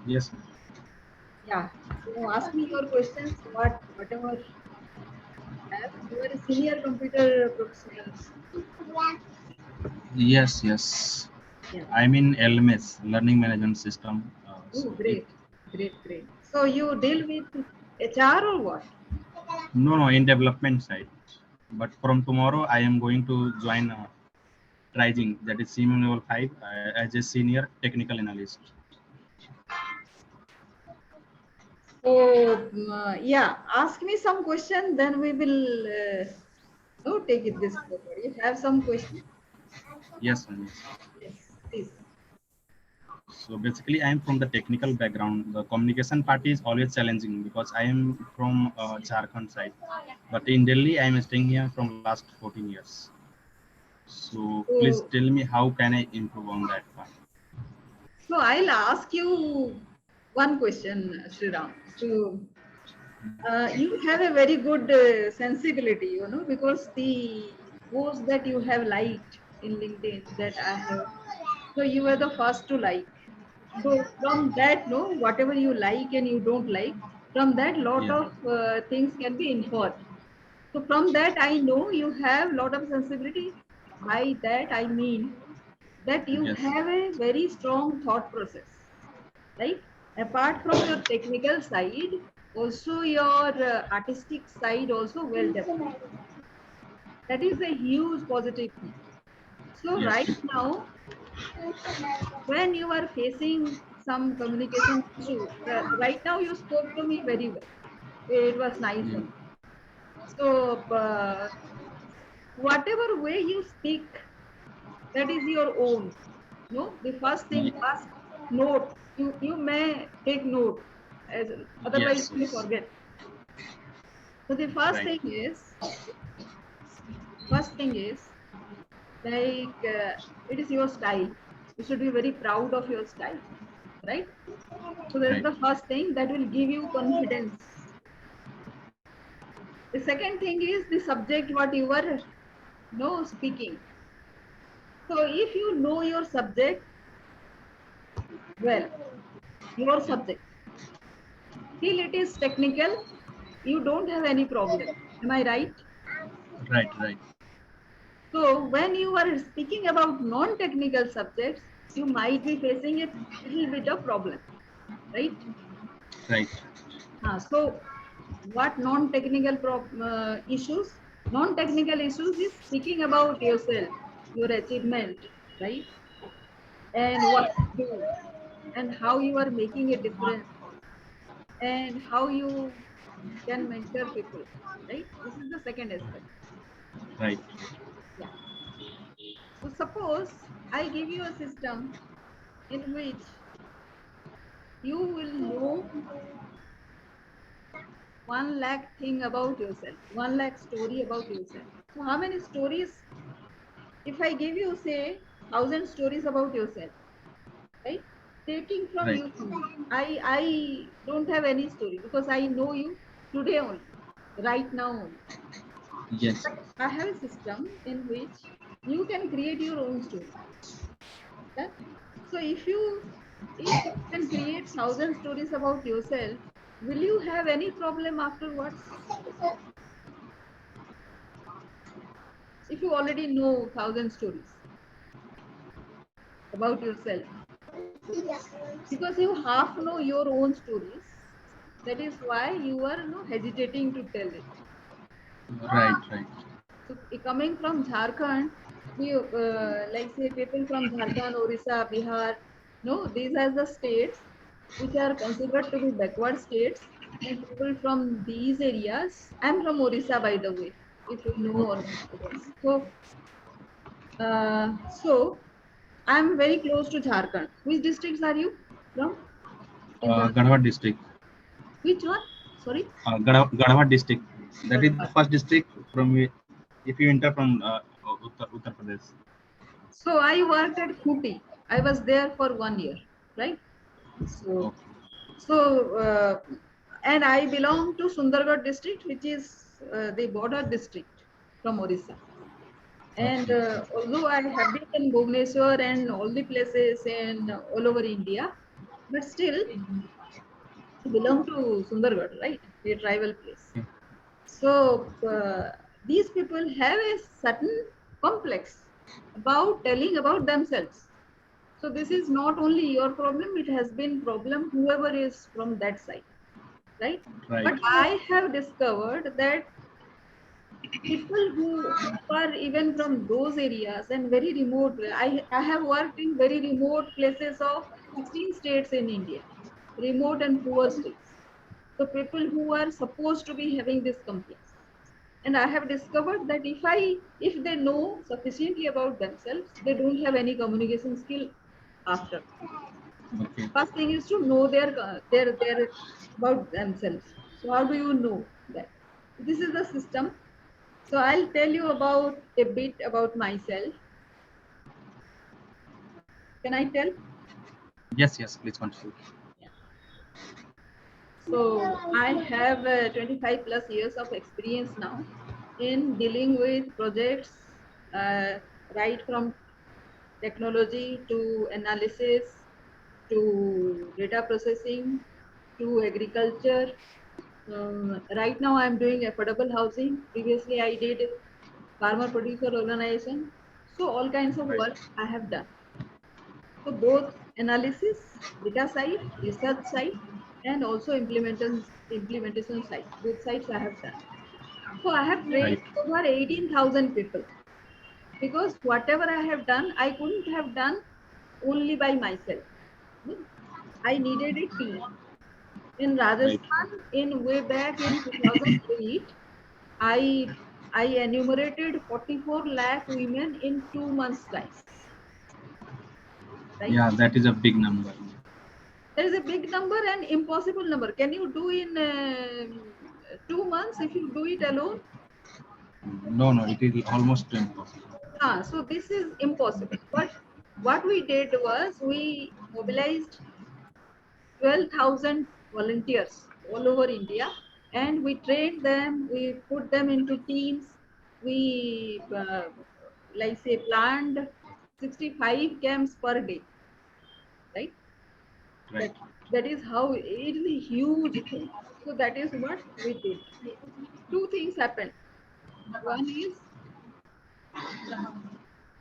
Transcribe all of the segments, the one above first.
Yes. Yeah. So ask me your questions. Whatever you have. You are a senior computer professional. Yes. Yes. Yeah. I'm in LMS, Learning Management System. Oh, So it great, great, great. So you deal with HR or what? no, in development side. But from tomorrow, I am going to join Trizing, that is CMM level 5, as a senior technical analyst. So yeah, ask me some question. Then we will no take it this forward. You have some question? Yes, ma'am, yes. Yes, please. So basically, I am from the technical background. The communication part is always challenging because I am from Jharkhand side. But in Delhi, I am staying here from last 14 years. So please So tell me how can I improve on that part? so I'll ask you one question, Sriram. So you have a very good sensibility, you know, because the post that you have liked in LinkedIn that I have, so you were the first to like. So from that, no, whatever you like and you don't like, from that lot Yeah. of things can be inferred. So from that, I know you have lot of sensibility. By that, I mean that you Yes. have a very strong thought process, right? Apart from your technical side, also your artistic side also well developed. That is a huge positive thing. So Yes. right now, when you are facing some communication issue, right now you spoke to me very well. It was nice Yeah. one. So whatever way you speak, that is your own. No, the first thing, Ye- first note. You may take note, as otherwise Yes. you may Yes. forget. So the first Right. thing is, first thing is like it is your style. You should be very proud of your style, right? So that is Right. the first thing that will give you confidence. The second thing is the subject what you are no speaking. So if you know your subject well, your Yeah. subject, till it is technical, you don't have any problem. Am I right? Right. Right. So when you are speaking about non-technical subjects, you might be facing a little bit of problem, right? Right. So what non-technical issues? Non-technical issues is speaking about yourself, your achievement, right? And what you do, and how you are making a difference, and how you can mentor people, right? This is the second aspect. Right. Yeah. So suppose I give you a system in which you will know 1 lakh thing about yourself, 1 lakh story about yourself. So how many stories? If I give you say 1,000 stories about yourself, right? Taking from Right. you only. I don't have any story because I know you today only, right now only. Yes. But I have a system in which you can create your own story. Yeah? So if you can create 1,000 stories about yourself, will you have any problem afterwards? If you already know 1,000 stories about yourself, because you half know your own stories, that is why you are no hesitating to tell it. Right. Right. So coming from Jharkhand, we like say people from Jharkhand, Orissa, Bihar, no, these are the states which are considered to be backward states, and people from these areas. I'm from Orissa, by the way, if you know or Okay. not. So I'm very close to Jharkhand. Which districts are you from in Jharkhand? Gadhwa district. Which one? Sorry. Gadhwa district. That is the Gadwal. first district from if you enter from Uttar Pradesh. So I worked at Khuti. I was there for 1 year, right? So, Okay. so, and I belong to Sundargarh district, which is the border district from Orissa. And Okay. although I have been in Bhubaneswar and all the places in all over India, but still I belong to Sundargarh, right? A tribal place. Okay. So these people have a certain complex about telling about themselves. So this is not only your problem; it has been problem whoever is from that side, right? Right. But I have discovered that people who are even from those areas and very remote, I have worked in very remote places of 16 states in India, remote and poor states. So people who are supposed to be having this complex, and I have discovered that if they know sufficiently about themselves, they don't have any communication skill after. Okay. First thing is to know their about themselves. So how do you know that? This is the system. So I'll tell you about a bit about myself. Can I tell? Yes. Yes. Please continue. Yeah. So I have 25 plus years of experience now in dealing with projects, uh, right from technology to analysis to data processing to agriculture. Right now I'm doing affordable housing. Previously I did farmer producer organization. So all kinds of Right. work I have done. So both analysis, data side, research side, and also implementation side. Both sides I have done. So I have trained Right. over 18,000 people because whatever I have done, I couldn't have done only by myself. I needed a team. In Right. Rajasthan, in way back in 2008, I I enumerated 44 lakh women in 2 months' time. Right? Yeah, that is a big number. There is a big number and impossible number. Can you do in 2 months if you do it alone? No, no, it is almost impossible. So this is impossible. But what we did was we mobilized 12,000 volunteers all over India, and we trained them. We put them into teams. We like say planned 65 camps per day, right? Right. That that is how it is a huge thing. So that is what we did. Two things happened. One is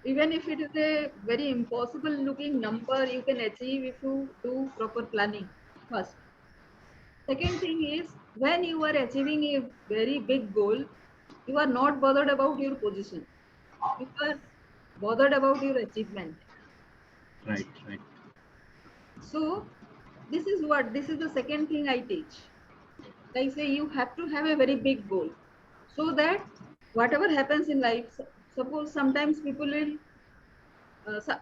even if it is a very impossible looking number, you can achieve if you do proper planning first. Second thing is when you are achieving a very big goal, you are not bothered about your position. You are bothered about your achievement. Right. Right. So this is the second thing I teach. Like say you have to have a very big goal so that whatever happens in life, suppose sometimes people will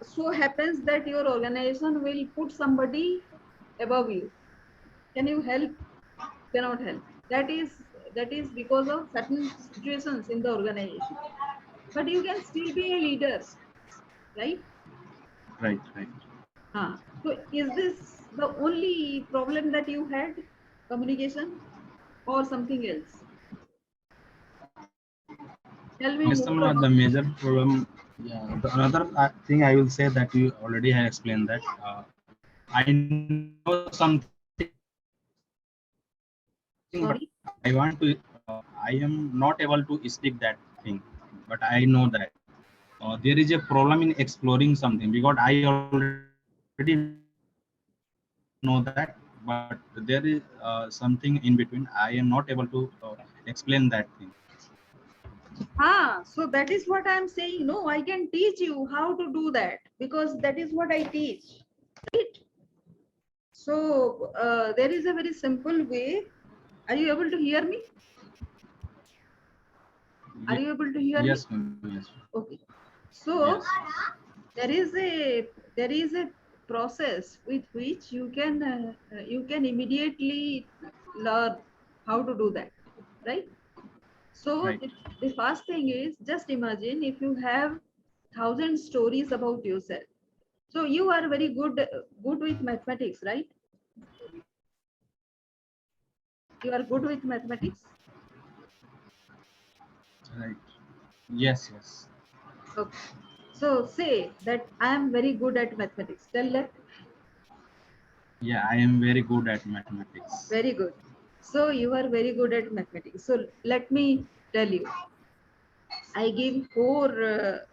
so happens that your organization will put somebody above you. Can you help? Cannot help. That is because of certain situations in the organization. But you can still be a leader, right? Right. Right. So is this the only problem that you had, communication, or something else? Tell me more Communication was about. the major problem. Yeah. The another thing I will say that you already have explained that I know something, but Sorry. I want to. I am not able to speak that thing, but I know that there is a problem in exploring something because I already know that, but there is something in between. I am not able to explain that thing. So that is what I'm saying. No, I can teach you how to do that because that is what I teach, right? So there is a very simple way. Are you able to hear me? Are you able to hear me? Yes, ma'am, yes, Okay. yes. So there is a process with which you can immediately learn how to do that, right? So Right. the first thing is just imagine if you have 1,000 stories about yourself. So you are very good with mathematics, right? You are good with mathematics. Right. Yes, yes. Okay. So say that I am very good at mathematics. Tell that. Yeah, I am very good at mathematics. Very good. So you are very good at mathematics. So let me tell you. I give four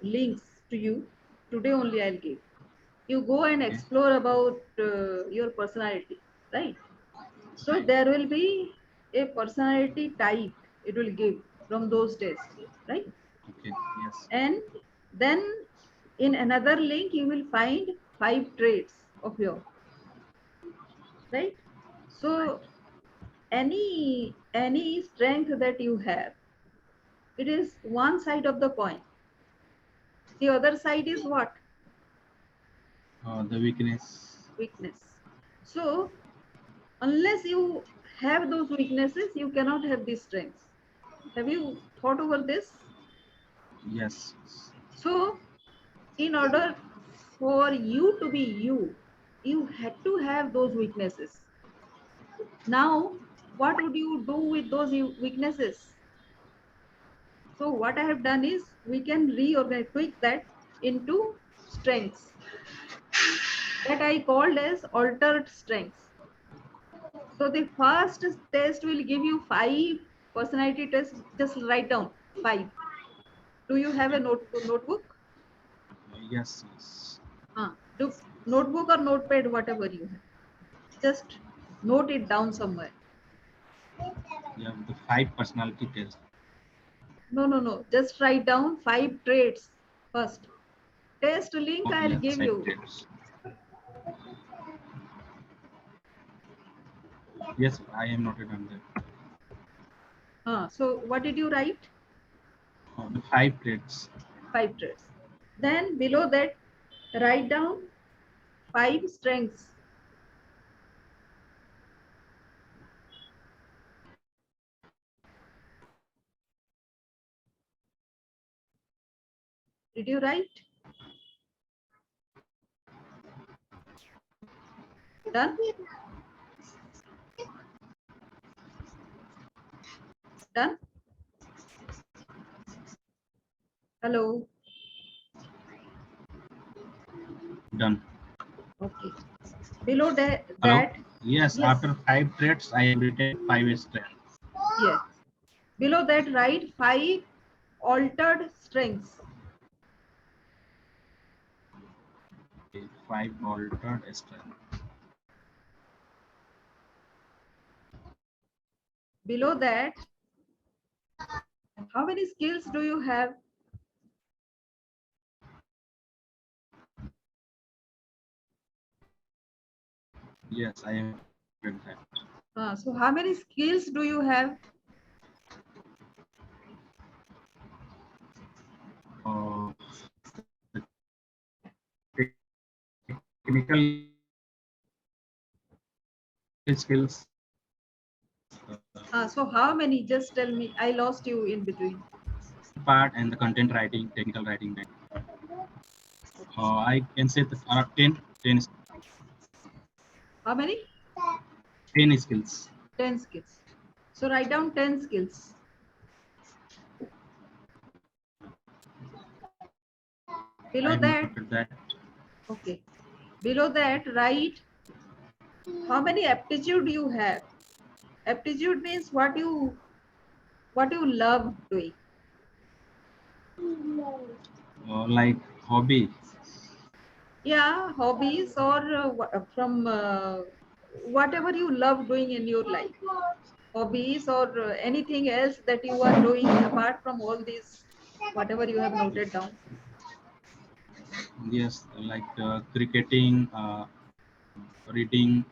links to you. Today only I'll give. You go and Okay. explore about your personality, right? So Right. there will be a personality type it will give from those tests, right? Okay. Yes. And then in another link you will find 5 traits of your, right? So Right. any strength that you have, it is one side of the coin. The other side is what? The weakness. Weakness. So unless you have those weaknesses, you cannot have these strengths. Have you thought over this? Yes. So in order for you to be you, you had to have those weaknesses. Now, what would you do with those weaknesses? So what I have done is we can reorganize, tweak that into strengths that I called as altered strengths. So the first test will give you 5 personality tests. Just write down 5. Do you have a Okay. notebook? Yes. Yes. Do notebook or notepad, whatever you have. Just note it down somewhere. Yeah. The 5 personality test. No, no, no. Just write down 5 traits first. Test link Oh, I'll yes. give I you. traits. Yes, I am noted on that. So what did you write? The 5 traits. 5 traits. Then below that, write down 5 strengths. Did you write? Done? Done? Hello. Done. Okay. Below Hello. that, Yes. yes, After 5 traits, I have written 5 strengths. yes. Below that, write 5 altered strengths. Okay, 5 altered strengths. Below that, how many skills do you have? Yes, I have written that. So how many skills do you have? Uh, Technical skills. So how many? Just tell me. I lost you in between. Part and the content writing, technical writing. Okay. I can say that 10, How many? 10 skills. 10 skills. So write down 10 skills. I Below have that, noted that. okay. Below that, write how many aptitude you have. Aptitude means what you love doing. Like hobby. Yeah, hobbies or from whatever you love doing in your life. Hobbies or anything else that you are doing apart from all these, whatever you have noted down. Yes, like cricketing, reading,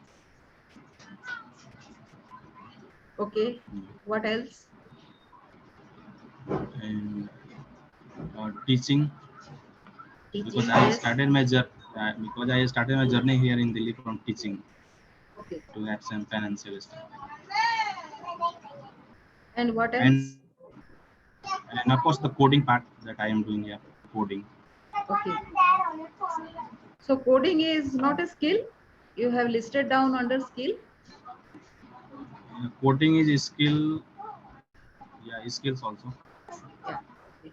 Okay. What else? and teaching. Because Teaching, I yes. started my journey here in Delhi from teaching Okay. to have some financial stuff. And what And else? and of course the coding part that I am doing here, coding. Okay. So coding is not a skill. You have listed down under skill. Coding is a skill, yeah, skills also. Yeah. Okay.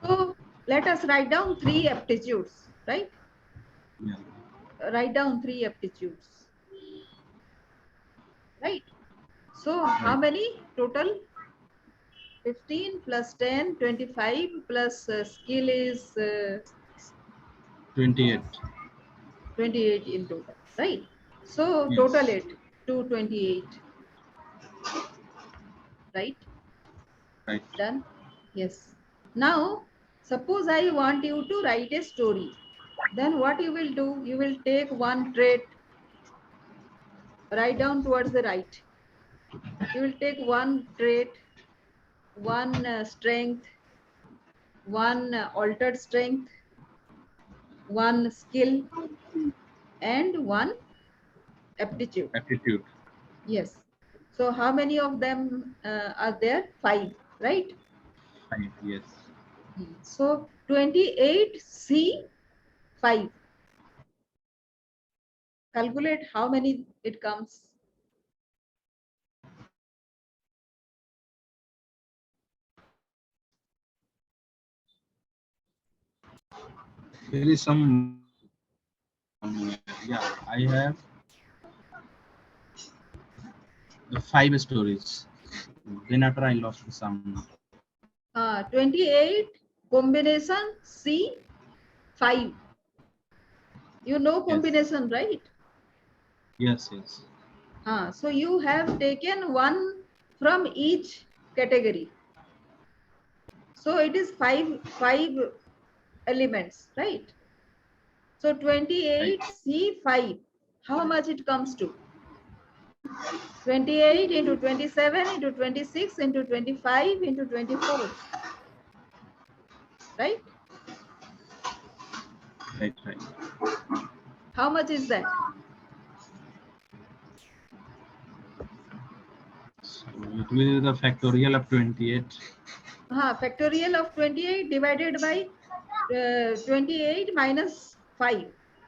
So let us write down 3 aptitudes, right? Yeah. Write down 3 aptitudes, right? So how Right. many total? 15 plus 10, 25 plus skill is 28. 28 in total, right? So total Yes. it to 28, right? Right. Done? Yes. Now, suppose I want you to write a story. Then what you will do? You will take one trait, write down towards the right. You will take one trait, one strength, one altered strength, one skill, and one aptitude. Aptitude. Yes. So how many of them are there? 5, right? 5. Yes. So 28C5. Calculate how many it comes. There is some. Yeah, I have the 5 stories. Then after I lost some. 28 combination C5. You know Yes. combination, right? Yes. Yes. So you have taken one from each category. So it is five elements, right? So Right. 28C5. How much it comes to? 28 into 27 into 26 into 25 into 24, right? Right. Right. How much is that? So it will be the factorial of 28. Factorial of 28 divided by 28 minus 5,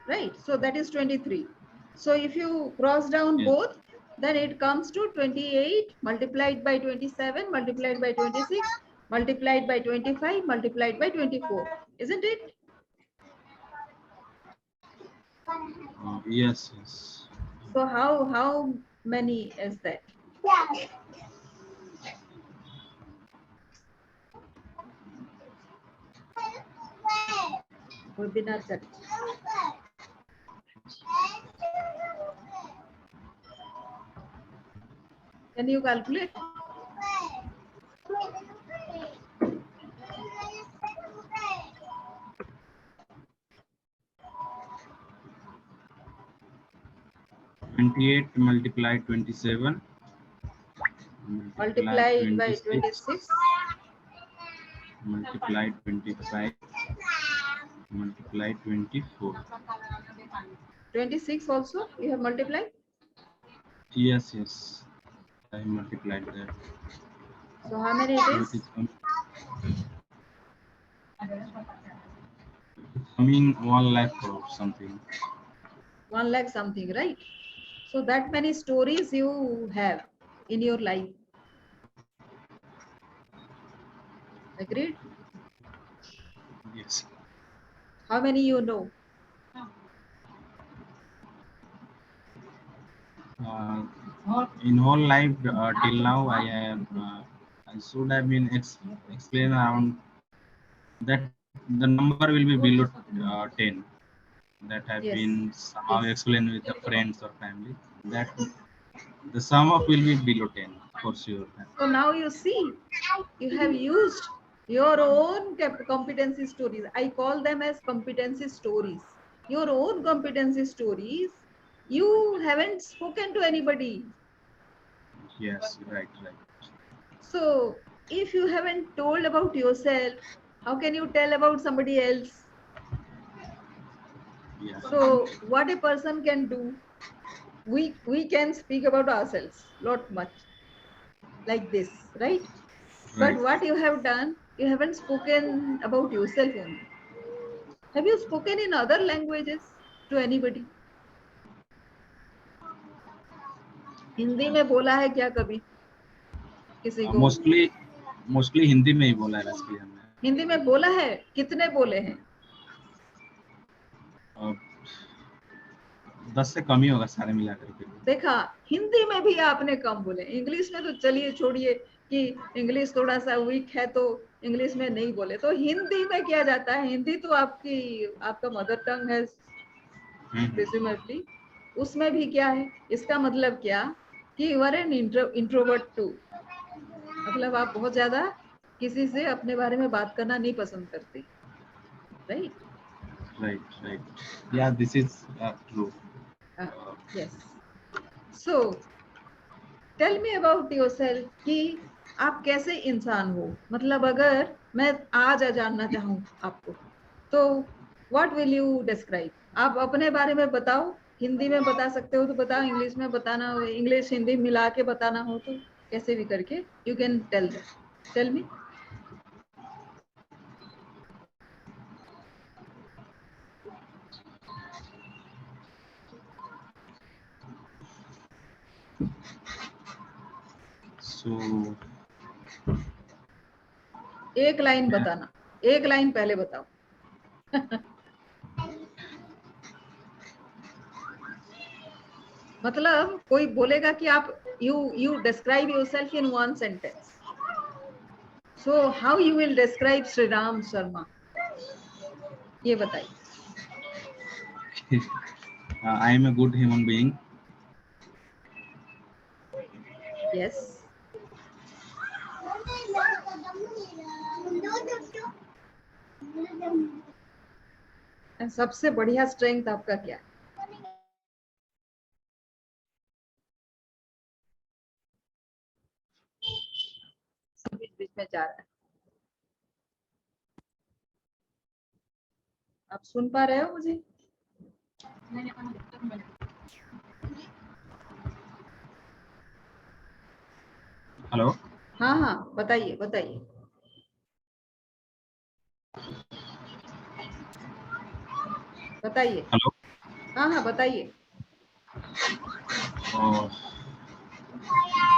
right? So that is 23. So if you cross down Yes. both, then it comes to 28 multiplied by 27 multiplied by 26 multiplied by 25 multiplied by 24, isn't it? Yes. Yes. So how many is that? Webinar chat. Can you calculate? Twenty-eight multiplied 27 multiplied Multiplied by 26 26. multiplied 25 multiplied 24. 26 also you have multiplied. Yes. Yes. I multiplied that. So how many it So it is? is coming 1 lakh or something. 1 lakh something, right? So that many stories you have in your life. Agreed? Yes. How many you know? Uh, in whole life till now, I should have been explain around that the number will be below 10. That have Yes. been somehow Yes. explained with the friends or family. That the sum of will be below 10 for sure. So now you see, you have used your own competency stories. I call them as competency stories. Your own competency stories. You haven't spoken to anybody. Yes, right, right. So if you haven't told about yourself, how can you tell about somebody else? Yes, So what a person can do, we can speak about ourselves lot much like this, right? But right. what you have done, you haven't spoken about yourself only. Have you spoken in other languages to anybody? Hindi में बोला है क्या कभी किसी को? Mostly Hindi में ही बोला है वैसे हमने. हिंदी में बोला है, कितने बोले हैं? 10 से कम ही होगा सारे मिला करके। देखा, हिंदी में भी आपने कम बोले। इंग्लिश में तो चलिए छोड़िए कि इंग्लिश थोड़ा सा वीक है तो इंग्लिश में नहीं बोले, तो हिंदी में किया जाता है। हिंदी तो आपका मदर टंग है प्रिज्यूमेबली, उसमें भी क्या है, इसका मतलब क्या कि you are an introvert too, मतलब आप बहुत ज्यादा किसी से अपने बारे में बात करना नहीं पसंद करते, right? Right. Yeah, this is true. Yes. So tell me about yourself कि आप कैसे इंसान हो, मतलब अगर मैं आज जानना चाहूँ आपको, तो व्हाट विल यू डिस्क्राइब? आप अपने बारे में बताओ। हिंदी में बता सकते हो तो बताओ, इंग्लिश में बताना हो, इंग्लिश हिंदी मिला के बताना हो तो कैसे भी करके you can tell me. So एक लाइन बताना, एक लाइन पहले बताओ। मतलब कोई बोलेगा कि आप you describe yourself in one sentence, so how you will describe Shriram Sharma, ये बताइए। I am a good human being. Yes. सबसे बढ़िया स्ट्रेंथ आपका क्या है? बीच बीच में जा रहा है, आप सुन पा रहे हो मुझे? Hello. हाँ हाँ, बताइए बताइए। बताइए। Hello. हाँ हाँ, बताइए। Uh,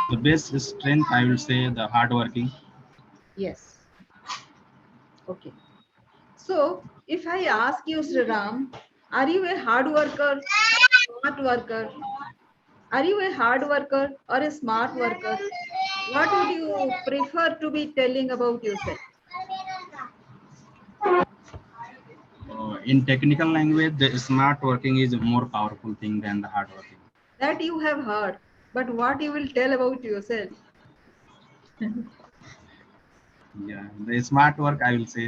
the best strength I will say the hard working. Yes, okay. So if I ask you Shriram, are you a hard worker, smart worker? Are you a hard worker और a smart worker? What would you prefer to be telling about yourself? In technical language, the smart working is a more powerful thing than the hard working. That you have heard, but what you will tell about yourself? Yeah, the smart work I will say.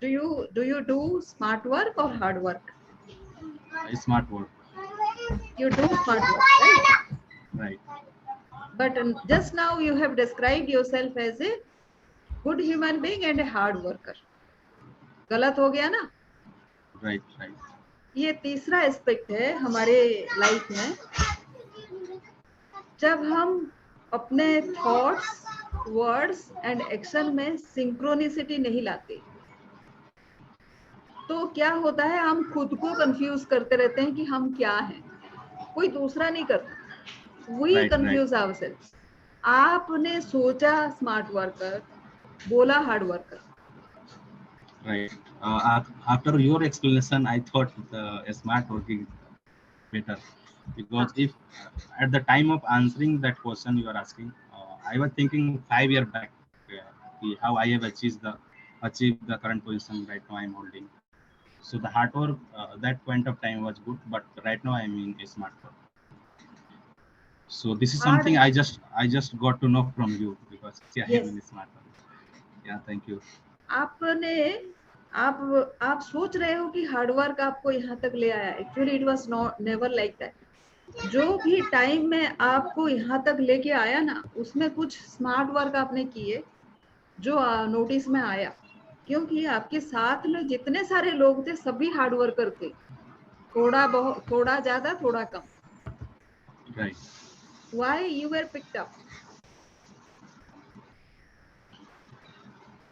Do you do smart work or hard work? Smart work. You do smart work, right? Right. But just now you have described yourself as a good human being and a hard worker. गलत हो गया ना? Right. Right. ये तीसरा aspect है हमारे life में, जब हम अपने थॉट्स, वर्ड्स एंड एक्शन में सिंक्रोनिसिटी नहीं लाते, तो क्या होता है, हम खुद को कंफ्यूज करते रहते हैं कि हम क्या हैं, कोई दूसरा नहीं करता, वी कंफ्यूज आवरसेल्व्स। आपने सोचा स्मार्ट वर्कर, बोला hard worker. Right. After your explanation, I thought the smart working better, because if at the time of answering that question you are asking, I was thinking 5 years back, how I have achieved the current position right now I am holding. So the hard work that point of time was good, but right now I am in a smart work. So this is something I just got to know from you, because I am in a smart work. Yeah, thank you. आपने आप सोच रहे हो कि hard work आपको यहाँ तक ले आया, actually it was not never like that. जो भी टाइम में आपको यहाँ तक लेके आया ना, उसमें कुछ स्मार्ट वर्क आपने किए जो नोटिस में आया, क्योंकि आपके साथ में जितने सारे लोग थे सभी हार्ड वर्कर थे, थोड़ा बहुत, थोड़ा ज्यादा, थोड़ा कम। Right. Why you were picked up?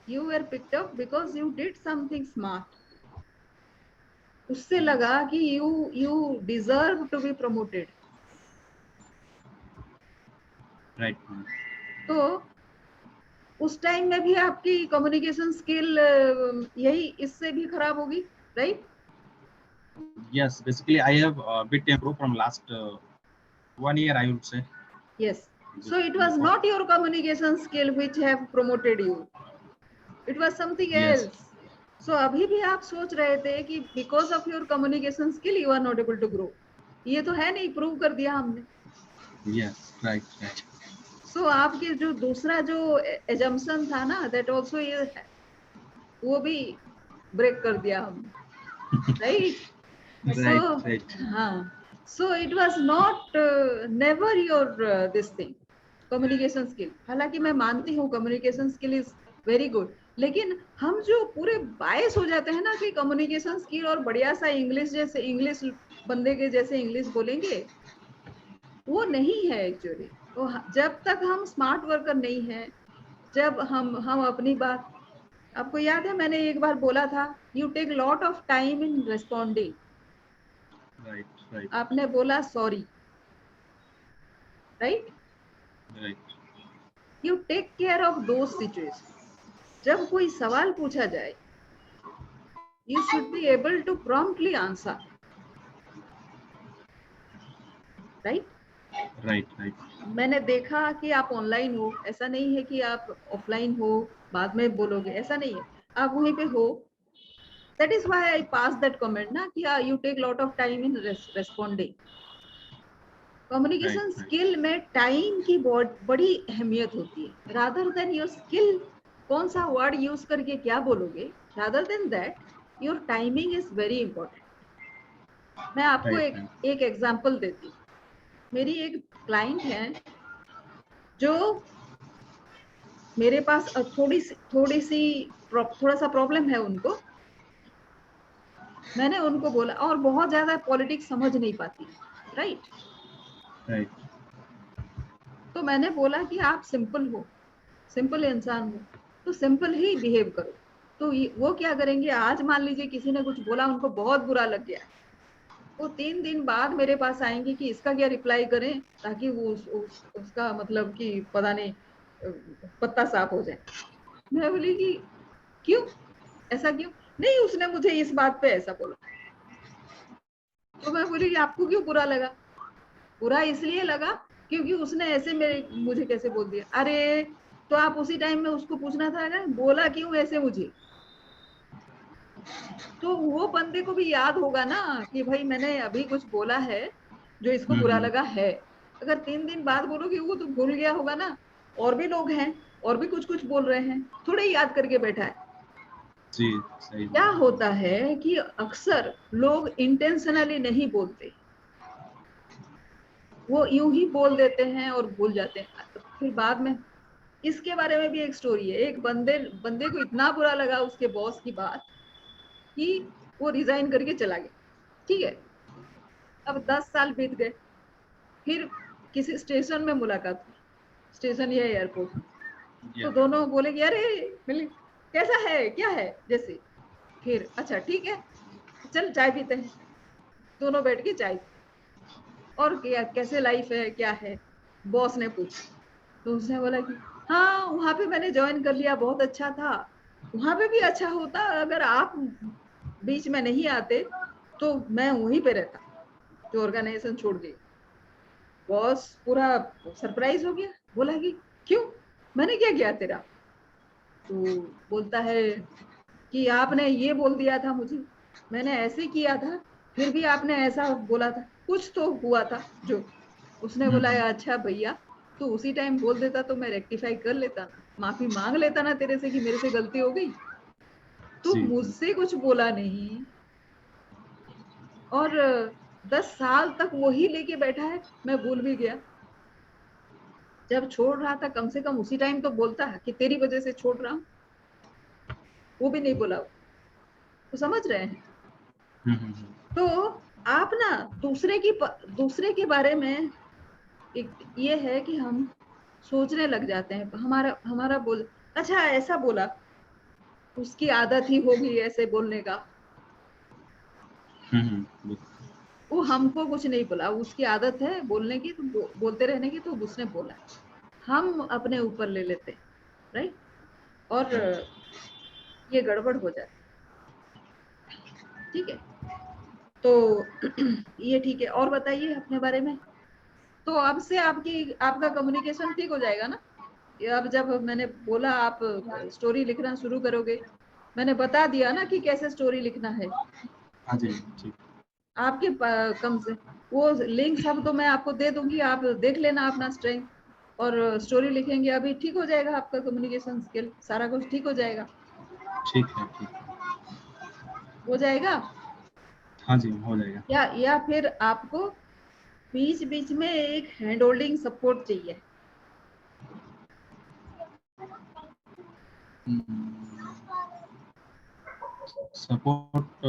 You were picked up because you did something smart. उससे लगा कि you deserve to be promoted. Right. तो उस टाइम में भी आपकी कम्युनिकेशन स्किल यही इससे भी खराब होगी, right? Yes, basically I have a bit improved from last 1 year, I would say. Yes. This, So it was not your communication skill which have promoted you. It was something yes, else. So अभी भी आप सोच रहे थे कि because of your communication skill you are not able to grow. ये तो है नहीं, प्रूव कर दिया हमने. yes, right, right. So आपके जो दूसरा जो assumption था ना, that also ये है, वो भी ब्रेक कर दिया हमने, right? Right, So right. हाँ, so it was not never your this thing communication skill. हालांकि मैं मानती हूँ communication skill is very good, लेकिन हम जो पूरे बायस हो जाते हैं ना कि communication skill और बढ़िया सा इंग्लिश जैसे इंग्लिश बंदे के जैसे इंग्लिश बोलेंगे, वो नहीं है एक्चुअली. वो जब तक हम स्मार्ट वर्कर नहीं है, जब हम अपनी बात, आपको याद है मैंने एक बार बोला था, you take lot of time in responding. Right, right, आपने बोला sorry, right? right. You take care of those situation. जब कोई सवाल पूछा जाए, you should be able to promptly answer, right? Right, right. मैंने देखा कि आप ऑनलाइन हो, ऐसा नहीं है कि आप ऑफलाइन हो बाद में बोलोगे, ऐसा नहीं है, आप वहीं पे हो. That is why I pass that comment ना कि you take lot of time in responding. Communication Right, right. Skill में टाइम की बड़ी अहमियत होती है, रादर देन योर स्किल कौन सा वर्ड यूज करके क्या बोलोगे, rather than that your timing is very important. मैं आपको Right, right. एक एग्जांपल देती हूँ. मेरी एक क्लाइंट है जो मेरे पास थोड़ा सा प्रॉब्लम है उनको. मैंने उनको बोला, और बहुत ज्यादा पॉलिटिक्स समझ नहीं पाती, राइट? Right. तो मैंने बोला कि आप सिंपल हो, सिंपल इंसान हो, तो सिंपल ही बिहेव करो. तो वो क्या करेंगे, आज मान लीजिए किसी ने कुछ बोला, उनको बहुत बुरा लग गया, वो 3 दिन बाद मेरे पास आएंगे कि इसका क्या रिप्लाई करें ताकि वो उसका मतलब कि पता नहीं पत्ता साफ हो जाए. मैं बोली कि क्यों, ऐसा क्यों? नहीं, उसने मुझे इस बात पे ऐसा बोला. तो मैं बोली कि आपको क्यों बुरा लगा? बुरा इसलिए लगा क्योंकि उसने ऐसे मुझे कैसे बोल दिया. अरे तो आप उसी टाइम में उसको पूछना था ना, बोला क्यों ऐसे मुझे. तो वो बंदे को भी याद होगा ना कि भाई मैंने अभी कुछ बोला है जो इसको बुरा Mm-hmm. लगा है. अगर 3 दिन बाद बोलोगे, वो तो भूल गया होगा ना. और भी लोग हैं, और भी कुछ कुछ बोल रहे हैं, थोड़े याद करके बैठा है. जी, सही क्या बात. होता है कि अक्सर लोग इंटेंशनली नहीं बोलते, वो यूं ही बोल देते हैं और भूल जाते हैं फिर बाद में. इसके बारे में भी एक स्टोरी है. एक बंदे को इतना बुरा लगा उसके बॉस की बात कि वो रिजाइन करके चला गया, ठीक है? अब 10 साल बीत गए, फिर किसी स्टेशन में मुलाकात हुई, स्टेशन या एयरपोर्ट. तो Yeah. दोनों बोले कि अरे मिली, कैसा है, क्या है, जैसे. फिर अच्छा ठीक है, चल चाय पीते हैं. दोनों बैठ के चाय, और क्या कैसे लाइफ है, क्या है, बॉस ने पूछा. तो उसने बोला कि हाँ वहां पे मैंने ज्वाइन कर लिया, बहुत अच्छा था. वहां पे भी अच्छा होता अगर आप बीच में नहीं आते, तो मैं वहीं पे रहता जो ऑर्गेनाइजेशन छोड़ दी. बॉस पूरा सरप्राइज हो गया, बोला कि क्यों, मैंने क्या किया तेरा? तो बोलता है कि आपने ये बोल दिया था मुझे, मैंने ऐसे किया था, फिर भी आपने ऐसा बोला था, कुछ तो हुआ था जो. उसने बोला Mm-hmm. अच्छा भैया, तो उसी टाइम बोल देता तो मैं रेक्टिफाई कर लेता ना, माफी मांग लेता ना तेरे से कि मेरे से गलती हो गई. तो जी, जी. मुझसे कुछ बोला नहीं, और 10 साल तक वही लेके बैठा है. मैं भूल भी गया. जब छोड़ रहा था कम से कम उसी टाइम तो बोलता है कि तेरी वजह से छोड़ रहा हूँ. वो भी नहीं बोला. तो समझ रहे हैं? Mm-hmm. तो आप ना दूसरे के बारे में एक ये है कि हम सोचने लग जाते हैं. हमारा हमारा बोल, अच्छा ऐसा बोला, उसकी आदत ही होगी ऐसे बोलने का. Mm-hmm. वो हमको कुछ नहीं बोला, उसकी आदत है बोलने की, तो बोलते रहने की, तो उसने बोला. हम अपने ऊपर ले लेते हैं, राइट? और ये गड़बड़ हो जाती है। ठीक है, तो ये ठीक है। और बताइए अपने बारे में। तो अब से आपका कम्युनिकेशन ठीक हो जाएगा ना? ये अब जब मैंने बोला आप स्टोरी लिखना शुरू करोगे, मैंने बता दिया ना कि कैसे स्टोरी लिखना है। हाँ जी, ठीक। आपके कम से वो लिंक सब तो मैं आपको दे दूंगी, आप देख लेना अपना स्ट्रेंथ, और स्टोरी लिखेंगे अभी ठीक हो जाएगा आपका कम्युनिकेशन स्किल, सारा कुछ ठीक हो जाएगा। ठीक है, ठीक है। हो जाएगा। हाँ जी, हो जाएगा। या फिर आपको बीच बीच में एक हैंड होल्डिंग सपोर्ट चाहिए। सपोर्ट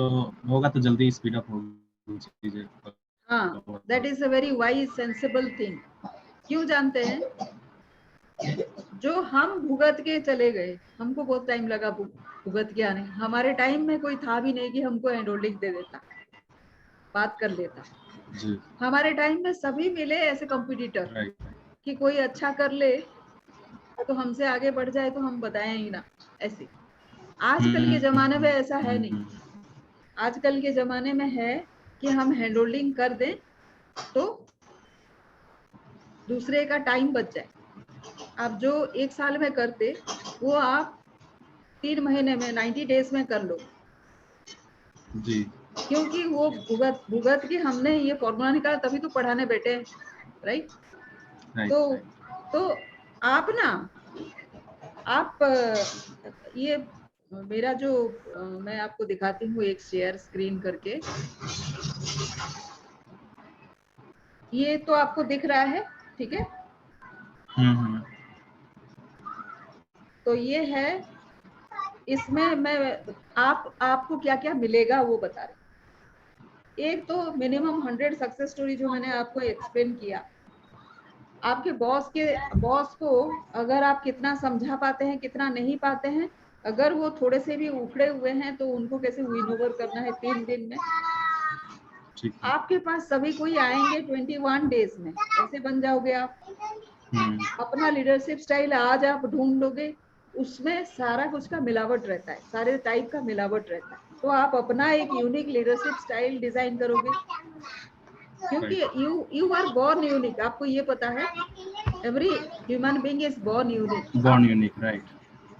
होगा तो जल्दी स्पीड अप होगी चीजें। हाँ, that is a very wise sensible thing. क्यों जानते हैं? जो हम भुगत के चले गए, हमको बहुत टाइम लगा भुगत के आने। हमारे टाइम में कोई था भी नहीं कि हमको हैंड होल्डिंग दे देता, बात कर लेता। जी, हमारे टाइम में सभी मिले ऐसे कंपटीटर राइट। कि कोई अच्छा कर ले तो हमसे आगे बढ़ जाए तो हम बताएं ही ना, ऐसे। आजकल के जमाने में ऐसा है नहीं। आजकल के जमाने में है कि हम हैंड होल्डिंग कर दें तो दूसरे का टाइम बच जाए। आप जो 1 साल में करते वो आप 3 महीने में 90 डेज में कर लो। जी, क्योंकि वो भुगत भुगत के हमने ये फॉर्मूला निकाला, तभी तो पढ़ाने बैठे हैं, राइट? राइट, तो राइट। तो आप ना, आप ये मेरा जो मैं आपको दिखाती हूँ एक शेयर स्क्रीन करके। ये तो आपको दिख रहा है, ठीक है? हम्म। तो ये है, इसमें मैं आपको क्या क्या मिलेगा वो बता रही। एक तो मिनिमम 100 सक्सेस स्टोरी जो मैंने आपको एक्सप्लेन किया। आपके बॉस को अगर आप कितना समझा पाते हैं, कितना नहीं पाते हैं, अगर वो थोड़े से भी उखड़े हुए हैं तो उनको कैसे विन ओवर करना है 3 दिन में। ठीक है। आपके पास सभी कोई आएंगे 21 डेज में, ऐसे बन जाओगे आप। अपना लीडरशिप स्टाइल आज आप ढूंढ लोगे, उसमें सारा कुछ का मिलावट रहता है, सारे टाइप का मिलावट रहता है। तो आप अपना एक यूनिक लीडरशिप स्टाइल डिजाइन करोगे, क्योंकि यू आर बोर्न यूनिक। आपको ये पता है, every human being is born unique. Born unique, right.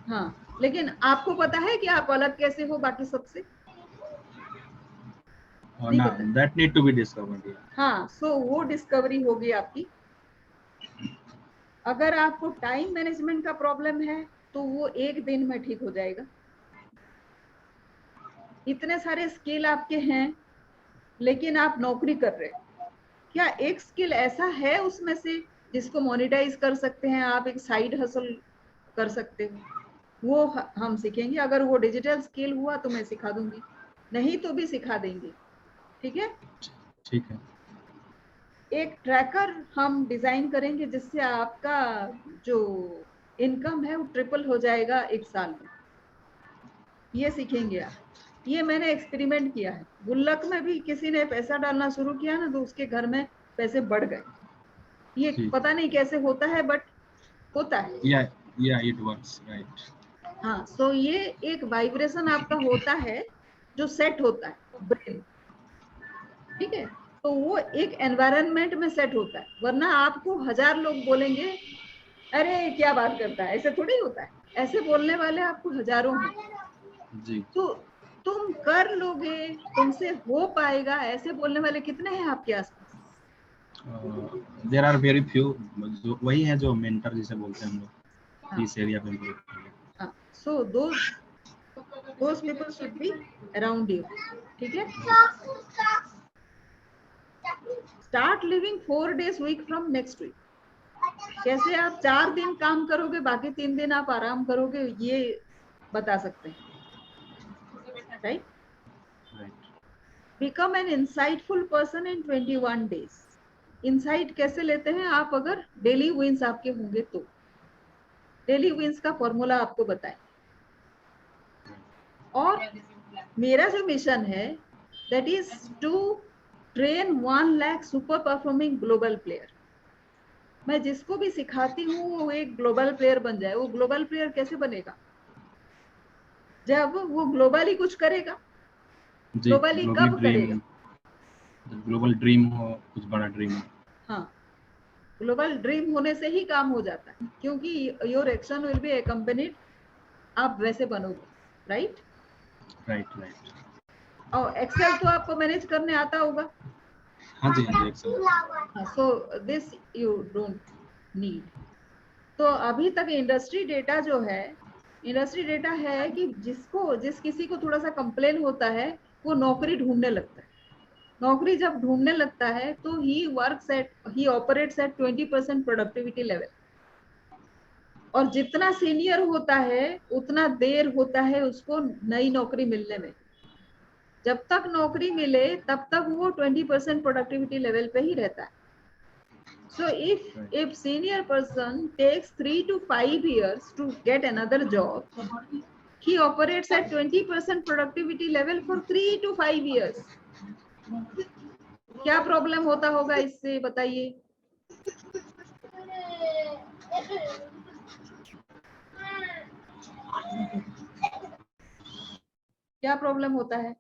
हाँ, लेकिन आपको पता है कि आप अलग कैसे हो बाकी सबसे? नहीं ना, पता। That need to be discovered. हाँ, सो वो डिस्कवरी होगी आपकी। अगर आपको टाइम मैनेजमेंट का प्रॉब्लम है तो वो 1 दिन में ठीक हो जाएगा। इतने सारे स्किल आपके हैं लेकिन आप नौकरी कर रहे हैं, क्या एक स्किल ऐसा है उसमें से जिसको मोनेटाइज कर सकते हैं, आप एक साइड हसल कर सकते हो? वो हम सीखेंगे। अगर वो डिजिटल स्किल हुआ तो मैं सिखा दूंगी, नहीं तो भी सिखा देंगे, ठीक है? ठीक है। एक ट्रैकर हम डिजाइन करेंगे जिससे आपका जो इनकम है वो ट्रिपल हो जाएगा 1 साल में। ये सीखेंगे आप। ये मैंने एक्सपेरिमेंट किया है। गुल्लक में भी किसी ने पैसा डालना शुरू किया ना तो उसके घर में पैसे बढ़ गए। ये ठीक पता नहीं कैसे होता है, बट होता है। है। या इट वर्क्स, राइट। हाँ, सो ये एक वाइब्रेशन आपका होता है जो सेट होता है ब्रेन, ठीक है? तो वो एक एनवायरनमेंट में सेट होता है, वरना आपको 1000 लोग बोलेंगे अरे क्या बात करता है, ऐसे थोड़ी होता है। ऐसे बोलने वाले आपको हजारों हैं। जी। तो तुम कर लोगे, तुमसे हो पाएगा, ऐसे बोलने वाले कितने हैं आपके आसपास? There are very few. जो वही है जो मेंटर जिसे बोलते हैं हम लोग हाँ, इस एरिया पे लोग। हाँ। So those people should be around you, ठीक है? Start living 4 days week from next week. कैसे आप 4 दिन काम करोगे, बाकी 3 दिन आप आराम करोगे, ये बता सकते हैं, right? Become an insightful person in 21 days। Insight कैसे लेते हैं आप? अगर डेली विंस आपके होंगे तो। डेली विंस का फॉर्मूला आपको बताएं। और मेरा जो मिशन है that is to train 1 lakh super performing global player. मैं जिसको भी सिखाती हूँ वो एक ग्लोबल प्लेयर बन जाए। वो ग्लोबल प्लेयर कैसे बनेगा? जब वो ग्लोबली कुछ करेगा, जी, ग्लोबली ग्लोबली कब करेगा? ड्रीम, ग्लोबल ड्रीम हो, कुछ बड़ा ड्रीम हो। हाँ, ग्लोबल ड्रीम होने से ही काम हो जाता है, क्योंकि your action will be accompanied, आप वैसे बनोगे, राइट? Right right. और एक्सेल तो आपको मैनेज करने आता होगा। हाँ जी हाँ जी, Excel. So this you don't need. तो अभी तक इंडस्ट्री डेटा जो है, इंडस्ट्री डेटा है कि जिस किसी को थोड़ा सा कंप्लेन होता है वो नौकरी ढूंढने लगता है। नौकरी जब ढूंढने लगता है तो ही ऑपरेट्स एट 20% प्रोडक्टिविटी लेवल। और जितना सीनियर होता है उतना देर होता है उसको नई नौकरी मिलने में। जब तक नौकरी मिले तब तक वो 20% प्रोडक्टिविटी लेवल पे ही रहता है। So if senior person takes 3 to 5 years to get another job, he operates at 20% productivity level for 3 to 5 years. क्या प्रॉब्लम होता होगा इससे, बताइए? क्या प्रॉब्लम होता है?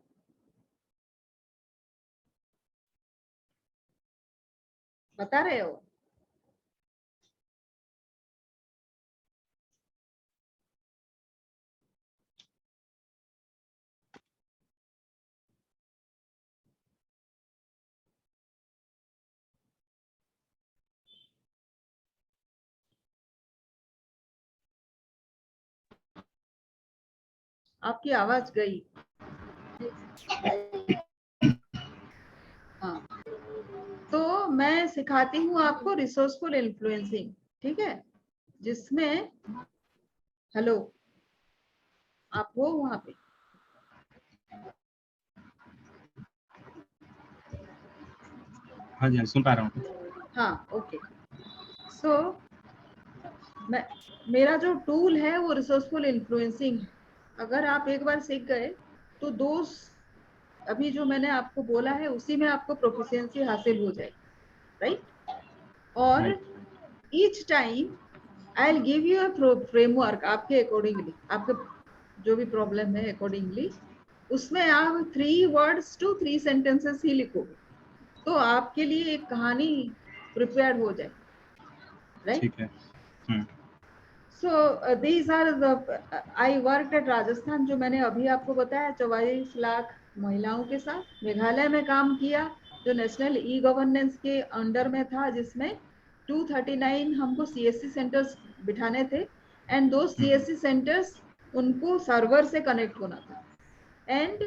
बता रहे हो? आपकी आवाज गई। हाँ, तो मैं सिखाती हूँ आपको रिसोर्सफुल इन्फ्लुएंसिंग, ठीक है? जिसमें, हेलो, आप हो वहां पे? हाँ जी, सुन पा रहा हूँ। हाँ, ओके। सो मेरा जो टूल है वो रिसोर्सफुल इन्फ्लुएंसिंग है। अगर आप एक बार सीख गए तो अभी जो मैंने आपको बोला है उसी में आपको प्रोफिशिएंसी हासिल हो जाएगी, राइट? और right. Each time I will give you a framework, आपके अकॉर्डिंगली, आपके जो भी प्रॉब्लम है अकॉर्डिंगली, उसमें आप 3 वर्ड्स टू 3 सेंटेंसेस ही लिखोगे तो आपके लिए एक कहानी प्रिपेयर हो जाए, राइट? ठीक है। So these are the I worked at Rajasthan, जो मैंने अभी आपको बताया 44 लाख महिलाओं के साथ मेघालय में काम किया, जो नेशनल ई गवर्नेंस के अंडर में था, जिसमें 239 हमको CSC सेंटर्स बिठाने थे एंड दो CSC सेंटर्स उनको सर्वर से कनेक्ट होना था एंड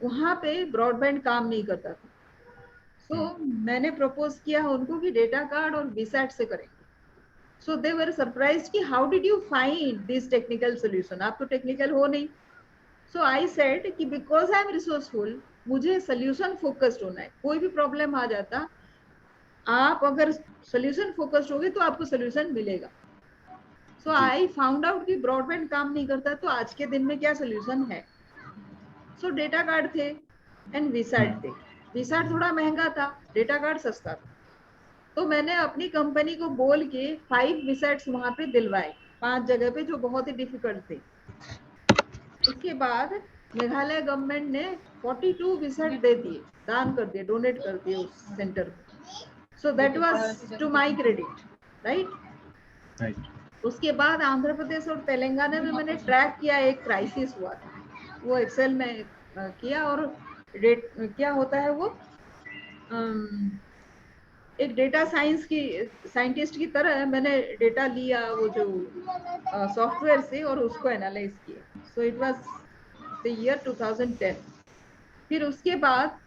वहां पे ब्रॉडबैंड काम नहीं करता था। तो मैंने प्रपोज किया उनको कि डेटा कार्ड और वीसैट से करेंगे। So they were surprised कि how did you find this technical solution? आप तो टेक्निकल हो नहीं। So I said कि because I am resourceful, मुझे solution focused होना है। कोई भी प्रॉब्लम आ जाता, आप अगर solution focused होगे तो आपको solution मिलेगा। So I found out कि ब्रॉडबैंड काम नहीं करता, तो आज के दिन में क्या solution है? So डेटा कार्ड थे एंड वीसैट थे। वीसैट थोड़ा महंगा था, डेटा कार्ड सस्ता था। तो मैंने अपनी कंपनी को बोल के 5 विसेट्स वहां पे दिलवाए, 5 जगह पे, जो बहुत ही डिफिकल्ट थे। उसके बाद मेघालय गवर्नमेंट ने 42 विसेट दे दिए, दान कर दिए, डोनेट कर दिए उस सेंटर को। So that was to my credit, right? उसके बाद आंध्र प्रदेश और तेलंगाना में मैंने ट्रैक किया, एक क्राइसिस हुआ था, वो एक्सेल में किया। और क्या होता है वो, एक डेटा साइंटिस्ट की तरह मैंने डेटा लिया वो जो सॉफ्टवेयर से और उसको एनालाइज किया। So it was the year 2010। फिर उसके बाद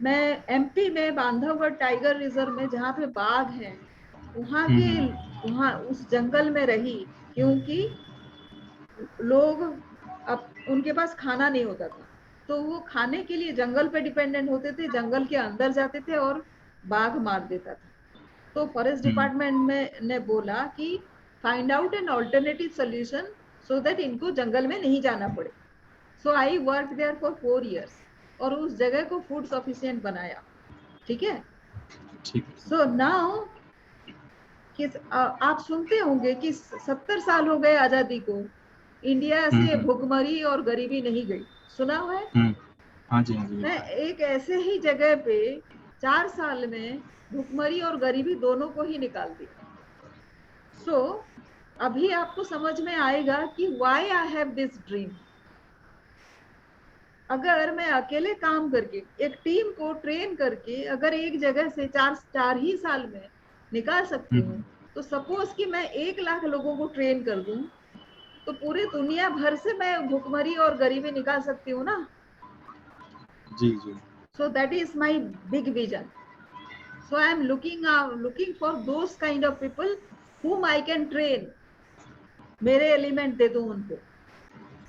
मैं MP में बांधवगढ़ टाइगर रिजर्व में, जहाँ पे बाघ है, वहाँ उस जंगल में रही, क्योंकि लोग अब उनके पास खाना नहीं होता था, तो वो खाने के लिए जंगल पे डिपेंडेंट होते थे, जंगल के अंदर जाते थे और बाघ मार देता था। तो फॉरेस्ट डिपार्टमेंट में ने बोला कि find out an alternative solution so that इनको जंगल में नहीं जाना पड़े। So I work there for 4 years और उस जगह को फूड सफिशिएंट बनाया, ठीक है? सो नाउ आप सुनते होंगे कि 70 साल हो गए आजादी को, इंडिया से भुखमरी और गरीबी नहीं गई, सुना हुआ है? हाँ जी, हाँ जी, मैं बिल्कुल। एक ऐसे ही जगह पे 4 साल में भुखमरी और गरीबी दोनों को ही निकाल दिया। सो अभी आपको समझ में आएगा कि why I have this dream. अगर मैं अकेले काम करके एक टीम को ट्रेन करके अगर एक जगह से 4 ही साल में निकाल सकती हूँ, तो सपोज कि मैं 1 लाख लोगों को ट्रेन कर दूं, तो पूरी दुनिया भर से मैं भुखमरी और गरीबी निकाल सकती हूँ ना। जी जी। So that is my big vision. So I am looking for those kind of people whom I can train, मेरे एलिमेंट दे दूं उनको,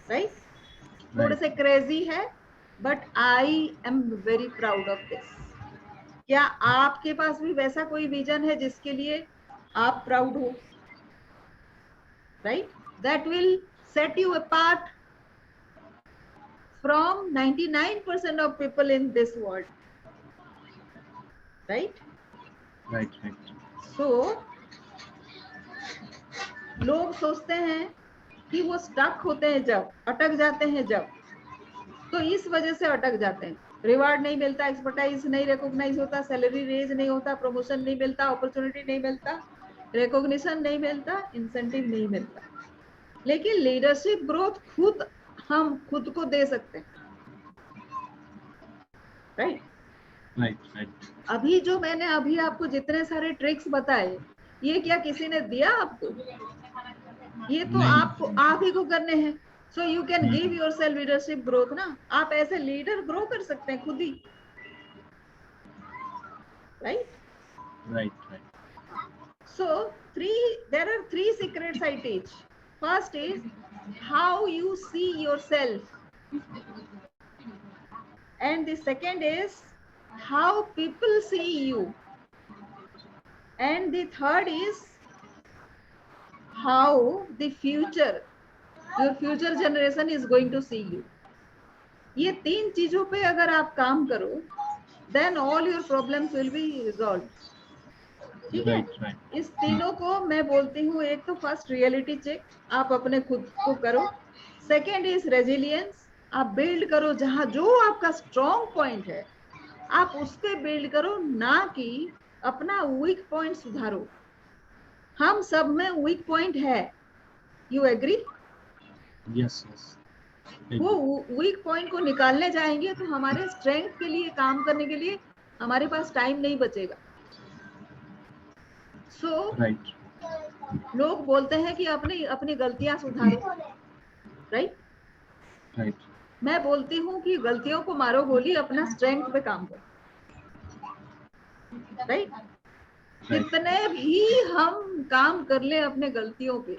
राइट? थोड़े से राइट। क्रेजी है, but I am very proud of this. क्या आपके पास भी वैसा कोई विजन है जिसके लिए आप प्राउड हो? Right, that will set you apart from 99% of people in this world, right? Right. Right. So लोग सोचते हैं कि वो स्टक होते हैं, जब अटक जाते हैं, जब तो इस वजह से अटक जाते हैं। रिवार्ड नहीं मिलता, एक्सपर्टाइज नहीं रिकॉग्नाइज होता, सैलरी रेज नहीं होता, प्रमोशन नहीं मिलता, अपॉर्चुनिटी नहीं मिलता, रिकॉग्निशन नहीं मिलता, इंसेंटिव नहीं मिलता। लेकिन लीडरशिप ग्रोथ खुद हम खुद को दे सकते हैं, राइट? राइट। राइट। अभी जो मैंने अभी आपको जितने सारे ट्रिक्स बताए, ये क्या किसी ने दिया आपको? ये तो नहीं। आपको आप ही को करने हैं। So you can give yourself leadership growth ना। आप ऐसे लीडर ग्रो कर सकते हैं खुद ही, right? Right. Right. So there are 3 secrets I teach. First is how you see yourself, and the second is how people see you, and the third is how your future generation is going to see you. ये 3 चीजों पे अगर आप काम करो, then all your problems will be resolved. ठीक है? Right. Right. इस तीनों को मैं बोलती हूँ। एक तो फर्स्ट रियलिटी चेक, आप अपने खुद को करो। सेकेंड इज रेजिलियंस, आप बिल्ड करो जहां जो आपका स्ट्रॉन्ग पॉइंट है, आप उस पे बिल्ड करो, ना कि अपना वीक पॉइंट सुधारो। हम सब में वीक पॉइंट है, यू एग्री? Yes yes. वो वीक पॉइंट को निकालने जाएंगे तो हमारे स्ट्रेंथ के लिए काम करने के लिए हमारे पास टाइम नहीं बचेगा। सो राइट। लोग बोलते हैं कि अपनी अपनी गलतियां सुधारो, राइट? राइट। मैं बोलती हूँ कि गलतियों को मारो गोली, अपना स्ट्रेंथ पे काम करो, राइट? कितने भी हम काम कर ले अपने गलतियों पे,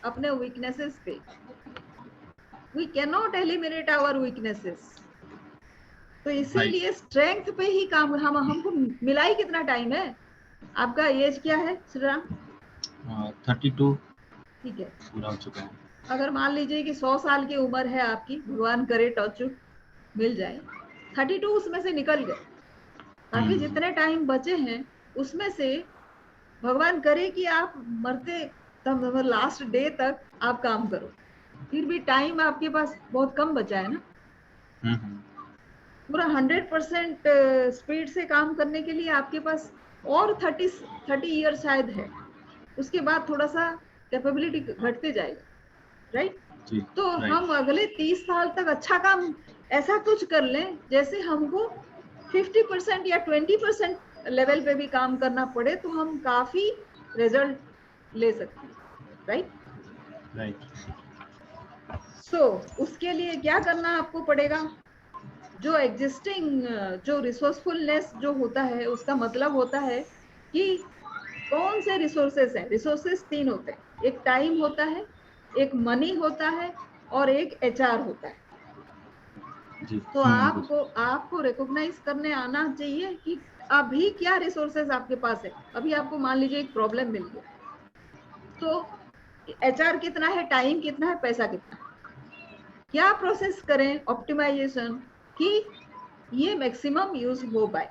अपने वीकनेसेस पे, we can not eliminate our weaknesses. तो इसीलिए स्ट्रेंथ पे ही काम। हमको मिला ही कितना टाइम है? आपका एज क्या है श्रीराम? 32 ठीक है, पूरा हो चुका है। अगर मान लीजिए कि 100 साल की उम्र है आपकी, भगवान करे टच मिल जाए, 32 उसमें से निकल गए। अभी जितने टाइम बचे हैं उसमें से भगवान करे कि आप मरते तब लास्ट डे तक आप काम करो, फिर भी टाइम आपके पास बहुत कम बचा है ना। पूरा 100% स्पीड से काम करने के लिए आपके पास और 30 ईयर शायद है। उसके बाद थोड़ा सा कैपेबिलिटी घटते जाएगा, राइट? तो हम अगले 30 साल तक अच्छा काम ऐसा कुछ कर लें जैसे हमको 50% या 20% लेवल पे भी काम करना पड़े तो हम काफी रिजल्ट ले सकते हैं, राइट? सो उसके लिए क्या करना आपको पड़ेगा? जो एग्जिस्टिंग जो रिसोर्सफुलनेस जो होता है, उसका मतलब होता है कि कौन से रिसोर्सेस है। रिसोर्सेस 3 होते हैं, एक टाइम होता है, एक मनी होता है, और एक एचआर होता है। तो आपको रिकॉग्नाइज करने आना चाहिए कि अभी क्या रिसोर्सेस आपके पास है। अभी आपको मान लीजिए एक प्रॉब्लम मिल गया, तो एचआर कितना है, टाइम कितना है, पैसा कितना है, क्या प्रोसेस करें ऑप्टिमाइजेशन कि ये मैक्सिमम यूज हो पाए।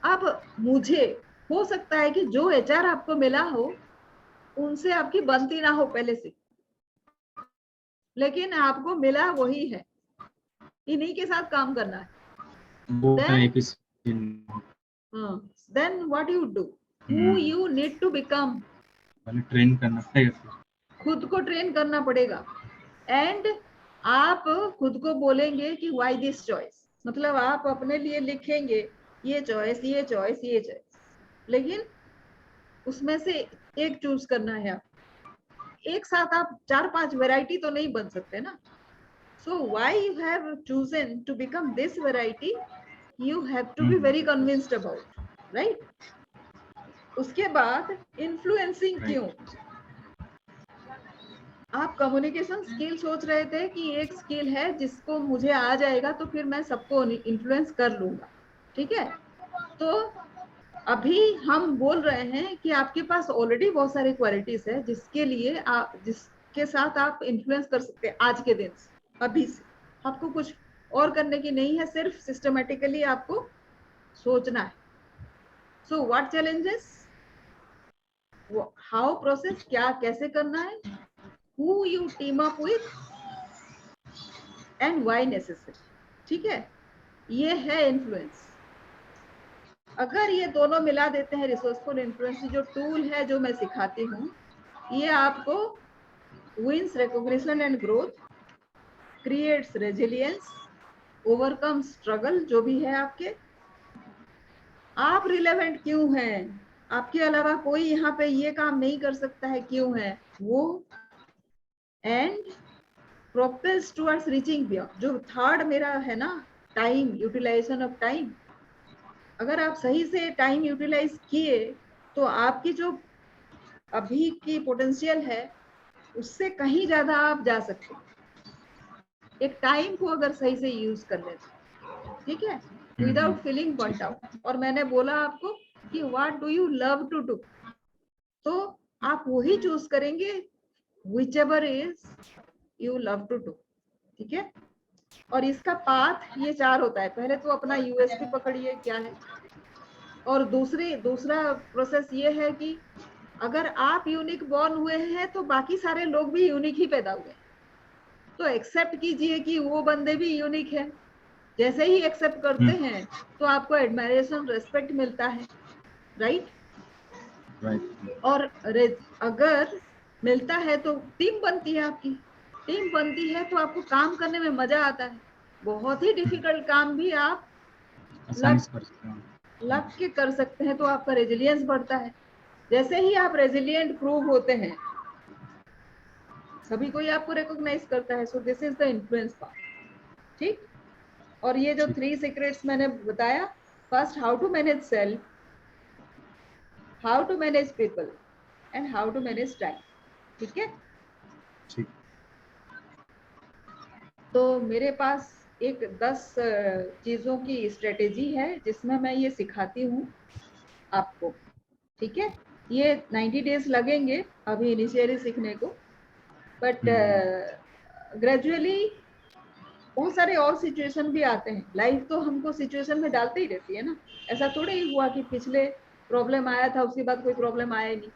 अब मुझे हो सकता है कि जो एचआर आपको मिला हो उनसे आपकी बनती ना हो पहले से, लेकिन आपको मिला वही है, इन्हीं के साथ काम करना है। वो Then, efficient then what you do? Who you need to become? पहले ट्रेन करना पड़ेगा, खुद को ट्रेन करना पड़ेगा। एंड आप खुद को बोलेंगे कि व्हाई दिस चॉइस, मतलब आप अपने लिए लिखेंगे ये चॉइस, ये चॉइस, ये चॉइस, लेकिन उसमें से एक चूज करना है। आप एक साथ आप 4-5 वैरायटी तो नहीं बन सकते ना। So why you have chosen to become this variety, you have to be very convinced about, right. उसके बाद इन्फ्लुएंसिंग क्यों? आप कम्युनिकेशन स्किल सोच रहे थे कि एक स्किल है जिसको मुझे आ जाएगा तो फिर मैं सबको इन्फ्लुएंस कर लूंगा, ठीक है। तो अभी हम बोल रहे हैं कि आपके पास ऑलरेडी बहुत सारी क्वालिटीज है जिसके लिए आप, जिसके साथ आप इन्फ्लुएंस कर सकते हैं आज के दिन से, अभी से। आपको कुछ और करने की नहीं है, सिर्फ सिस्टमेटिकली आपको सोचना है। So what challenges, how process, क्या कैसे करना है, who you team up with and why necessary, ठीक है। ये है इन्फ्लुएंस। अगर ये दोनों मिला देते हैं, रिसोर्सफुल इन्फ्लुएंस जो टूल है जो मैं सिखाती हूँ, ये आपको wins recognition and growth, creates resilience, overcome struggle, जो भी है आपके, आप रिलेवेंट क्यों हैं, आपके अलावा कोई यहाँ पे ये काम नहीं कर सकता है, क्यों है वो, and propels towards reaching beyond. जो थर्ड मेरा है ना, टाइम, यूटिलाइजेशन ऑफ टाइम, अगर आप सही से टाइम यूटिलाइज किए तो आपकी जो अभी की पोटेंशियल है उससे कहीं ज्यादा आप जा सकते हैं, एक टाइम को अगर सही से यूज कर ले तो, ठीक है, विदाउट फीलिंग बर्नड आउट। और मैंने बोला आपको कि what do you love to do, तो आप वही चूज करेंगे whichever is you love to do, ठीक है। और इसका पाथ ये 4 होता है। पहले तो अपना यूएसपी पकड़िए क्या है, और दूसरा प्रोसेस ये है कि अगर आप यूनिक बॉर्न हुए हैं तो बाकी सारे लोग भी यूनिक ही पैदा हुए, तो एक्सेप्ट कीजिए कि वो बंदे भी यूनिक है। जैसे ही एक्सेप्ट करते हैं तो आपको एडमायरेशन, रेस्पेक्ट मिलता है, राइट। और अगर मिलता है तो टीम बनती है, आपकी टीम बनती है तो आपको काम करने में मजा आता है। बहुत ही डिफिकल्ट काम भी आप लग के कर सकते हैं, तो आपका रेजिलियंस बढ़ता है। जैसे ही आप रेजिलियंट प्रूव होते हैं, सभी कोई आपको रिकॉग्नाइज करता है। So this is the influence part, ठीक। और ये जो 3 सीक्रेट्स मैंने बताया, first how to manage self, how to manage people and how to manage time, ठीक है। तो मेरे पास एक 10 चीजों की स्ट्रेटेजी है जिसमें मैं ये सिखाती हूँ आपको, ठीक है। ये 90 डेज लगेंगे अभी इनिशियली सीखने को, बट ग्रेजुअली बहुत सारे और सिचुएशन भी आते हैं। लाइफ तो हमको सिचुएशन में डालते ही रहती है ना, ऐसा थोड़ा ही हुआ कि पिछले प्रॉब्लम आया था उसके बाद कोई प्रॉब्लम आया नहीं।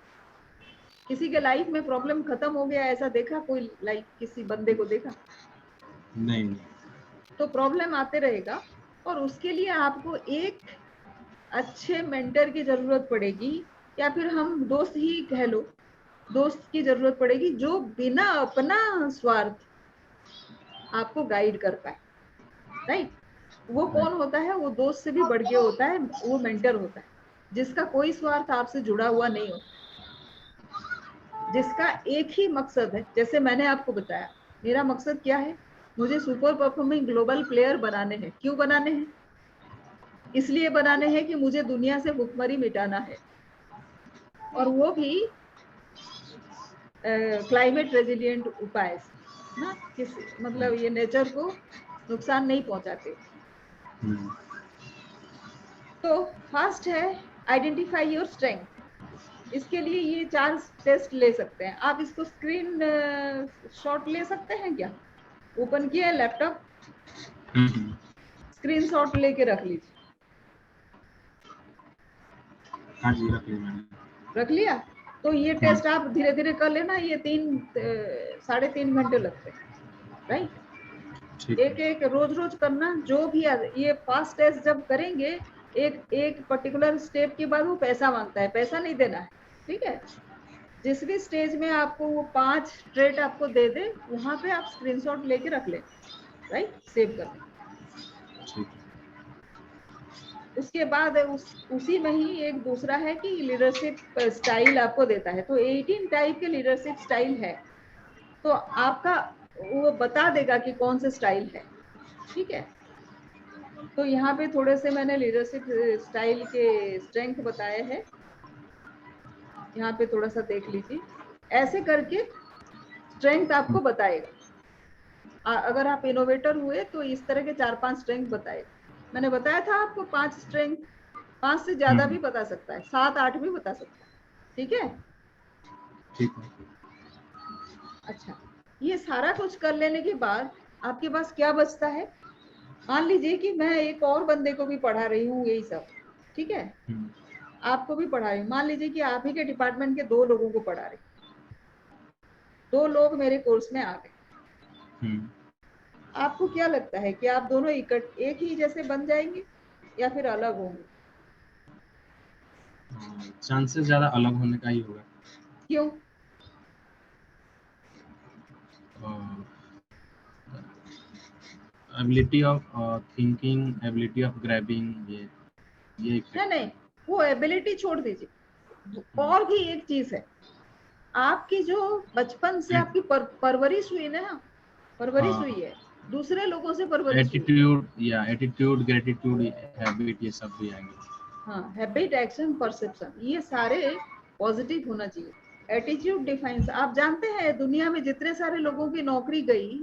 किसी के लाइफ में प्रॉब्लम खत्म हो गया ऐसा देखा कोई, लाइफ किसी बंदे को देखा नहीं। तो प्रॉब्लम आते रहेगा, और उसके लिए आपको एक अच्छे मेंटर की जरूरत पड़ेगी, या फिर हम दोस्त ही कह लो, दोस्त की जरूरत पड़ेगी जो बिना अपना स्वार्थ आपको गाइड कर पाए, राइट। वो कौन होता है? वो दोस्त से भी बढ़ के होता है, वो मेंटर होता है जिसका कोई स्वार्थ आपसे जुड़ा हुआ नहीं होता, जिसका एक ही मकसद है। जैसे मैंने आपको बताया, मेरा मकसद क्या है, मुझे सुपर परफॉर्मिंग ग्लोबल प्लेयर बनाने हैं। क्यों बनाने हैं? इसलिए बनाने हैं कि मुझे दुनिया से भुखमरी मिटाना है, और वो भी क्लाइमेट रेजिलिएंट उपाय ना, किस मतलब ये नेचर को नुकसान नहीं पहुंचाते। तो फर्स्ट है आइडेंटिफाई योर स्ट्रेंथ। इसके लिए ये 4 टेस्ट ले सकते हैं आप। इसको स्क्रीन शॉट ले सकते हैं क्या? ओपन किया है लैपटॉप, स्क्रीन शॉट लेके रख लीजिए। हाँ जी, रख लिया मैंने। रख लिया? तो ये टेस्ट आप धीरे धीरे कर लेना, ये 3-3.5 घंटे लगते हैं, राइट। ठीक एक है। एक रोज रोज करना, जो भी ये फास्ट टेस्ट जब करेंगे, एक एक पर्टिकुलर स्टेप के बाद वो पैसा मांगता है, पैसा नहीं देना है, ठीक है। जिस भी स्टेज में आपको वो 5 ट्रेट आपको दे दे, वहां पे आप स्क्रीनशॉट लेके रख लें, राइट, सेव कर लें। ठीक है। उसके बाद उसी में ही एक दूसरा है कि लीडरशिप स्टाइल आपको देता है, तो 18 टाइप के लीडरशिप स्टाइल है, तो आपका वो बता देगा कि कौन से स्टाइल है, ठीक है। तो यहाँ पे थोड़े से मैंने लीडरशिप स्टाइल के स्ट्रेंथ बताए हैं, यहाँ पे थोड़ा सा देख लीजिए। ऐसे करके स्ट्रेंथ आपको बताएगा। अगर आप इनोवेटर हुए तो इस तरह के 4-5 स्ट्रेंथ बताएगा। मैंने बताया था आपको 5 स्ट्रेंथ, 5 से ज्यादा भी बता सकता है, 7-8 भी बता सकता है, ठीक है। ठीक है। अच्छा, ये सारा कुछ कर लेने के बाद आपके पास क्या बचता है? मान लीजिए कि मैं एक और बंदे को भी पढ़ा रही हूँ यही सब, ठीक है, आपको भी पढ़ा रही हूँ। मान लीजिए कि आप ही के डिपार्टमेंट के 2 लोगों को पढ़ा रही, 2 लोग मेरे कोर्स में आ गए। आपको क्या लगता है कि आप दोनों एक ही जैसे बन जाएंगे या फिर अलग होंगे? चांसेस ज्यादा अलग होने का ही होगा। क्यों? Ability of thinking, ability of grabbing, ये नहीं, वो एबिलिटी छोड़ दीजिए। और भी एक चीज है, आपकी जो बचपन से आपकी परवरिश हुई ना, परवरिश हुई है, दूसरे लोगों से परवरिश हुई। एटीट्यूड या एटीट्यूड, ग्रेटिट्यूड, हैबिट, ये सब भी आएंगे। हाँ, हैबिट, एक्शन, परसेप्शन, ये सारे पॉजिटिव होना चाहिए। एटीट्यूड डिफाइंस, आप जानते हैं दुनिया में जितने सारे लोगों की नौकरी गई,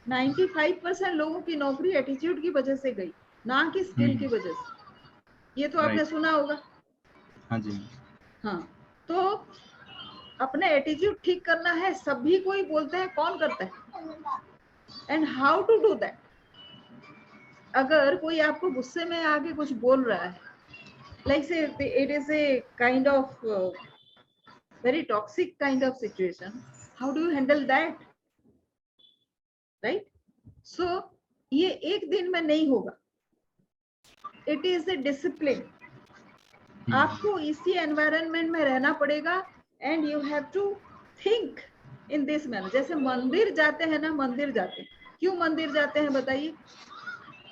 95% लोगों की नौकरी एटीट्यूड की वजह से गई, ना कि स्किल की वजह से। ये तो आपने सुना होगा। हाँ जी। हाँ, तो अपने एटीट्यूड ठीक करना है। सभी कोई बोलते हैं, कौन करता है? And how to do that? अगर कोई आपको गुस्से में आके कुछ बोल रहा है, लाइक से it is a kind of very toxic kind of situation, how do you handle that, right? So ये एक दिन में नहीं होगा, it is a discipline. आपको इसी एनवायरनमेंट में रहना पड़ेगा and you have to think in this manner. जैसे मंदिर जाते हैं ना, मंदिर जाते हैं, क्यों मंदिर जाते हैं बताइए?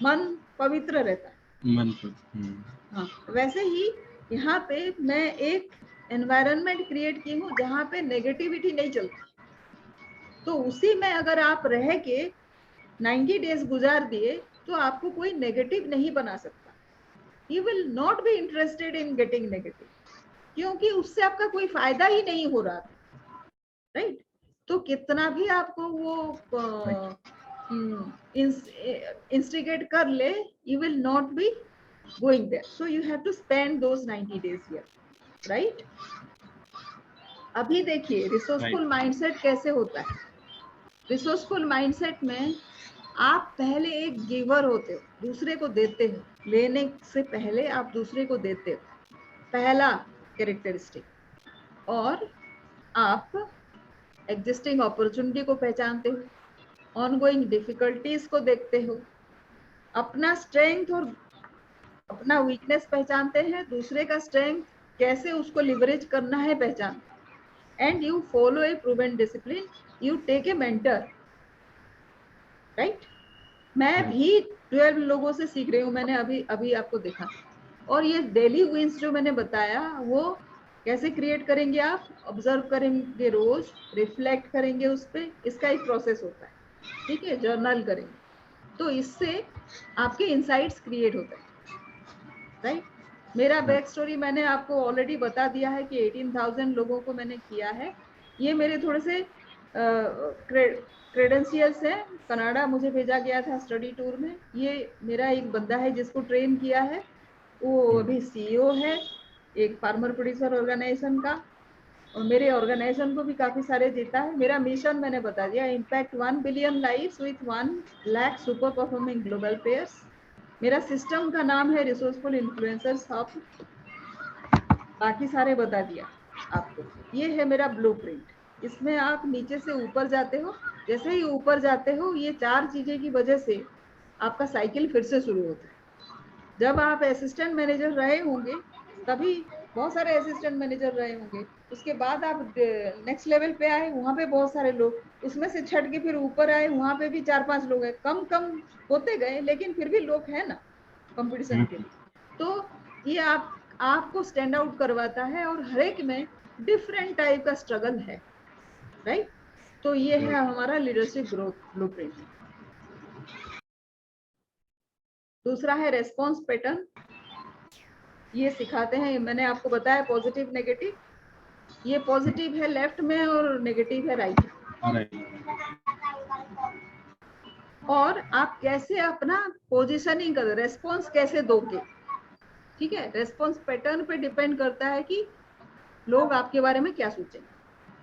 मन पवित्र रहता है, मन को। हाँ, वैसे ही यहाँ पे मैं एक एनवायरनमेंट क्रिएट की हूँ जहाँ पे नेगेटिविटी नहीं चलती। तो उसी में अगर आप रह के 90 डेज गुजार दिए तो आपको कोई नेगेटिव नहीं बना सकता। You will not be interested in getting negative, क्योंकि उससे आपका कोई फायदा ही नहीं हो रहा था, राइट? तो कितना भी आपको वो इंस्टिगेट कर ले, you will not be going there. So you have to spend those 90 days here, right? अभी देखिए रिसोर्सफुल माइंडसेट कैसे होता है। रिसोर्सफुल माइंडसेट में आप पहले एक गिवर होते हो, दूसरे को देते हो, लेने से पहले आप दूसरे को देते हो, पहला कैरेक्टरिस्टिक। और आप एग्जिस्टिंग अपॉर्चुनिटी को पहचानते हो, ऑनगोइंग डिफिकल्टीज को देखते हो, अपना स्ट्रेंथ और अपना वीकनेस पहचानते हैं, दूसरे का स्ट्रेंथ कैसे उसको लिवरेज करना है पहचानते हैं। And you follow a proven discipline, you take a mentor, right? मैं भी 12 लोगों से सीख रही हूँ, मैंने अभी आपको देखा। और ये डेली विंस जो मैंने बताया वो कैसे क्रिएट करेंगे आप? ऑब्जर्व करेंगे, रोज रिफ्लेक्ट करेंगे उस पर, इसका एक प्रोसेस होता है, ठीक है? जर्नल करेंगे तो इससे आपके इनसाइट्स क्रिएट होते हैं, राइट? मेरा बैक स्टोरी मैंने आपको ऑलरेडी बता दिया है कि 18,000 लोगों को मैंने किया है। ये मेरे थोड़े से क्रेडेंशियल्स है। कनाडा मुझे भेजा गया था स्टडी टूर में। ये मेरा एक बंदा है जिसको ट्रेन किया है, वो अभी सीईओ है एक फार्मर प्रोड्यूसर ऑर्गेनाइजेशन का, और मेरे ऑर्गेनाइजेशन को भी काफी सारे देता है। मेरा मिशन मैंने बता दिया, impact 1 billion lives with 1 lakh super performing global pairs. मेरा सिस्टम का नाम है रिसोर्सफुल इन्फ्लुएंसर्स हब, बाकी सारे बता दिया। आपको। ये है मेरा ब्लूप्रिंट। इसमें आप नीचे से ऊपर जाते हो, जैसे ही ऊपर जाते हो ये 4 चीजें की वजह से आपका साइकिल फिर से शुरू होता है। जब आप असिस्टेंट मैनेजर रहे होंगे, तभी बहुत सारे असिस्टेंट मैनेजर रहे होंगे, उसके बाद आप नेक्स्ट लेवल पे आए, वहां पे बहुत सारे लोग, उसमें से छट के फिर ऊपर आए, वहां पे भी 4-5 लोग हैं, कम कम होते गए, लेकिन फिर भी लोग हैं ना कंपटीशन के लिए। तो ये आपको स्टैंड आउट करवाता है, और हर एक में डिफरेंट टाइप का स्ट्रगल है, राइट। तो ये है हमारा लीडरशिप ग्रोथ ब्लूप्रिंट। दूसरा है रेस्पॉन्स पैटर्न। ये सिखाते हैं, मैंने आपको बताया पॉजिटिव नेगेटिव, ये पॉजिटिव है लेफ्ट में और नेगेटिव है राइट में। और आप कैसे अपना पोजीशनिंग कर, रेस्पॉन्स कैसे दोगे, ठीक है। रेस्पॉन्स पैटर्न पे डिपेंड करता है कि लोग आपके बारे में क्या सोचेंगे,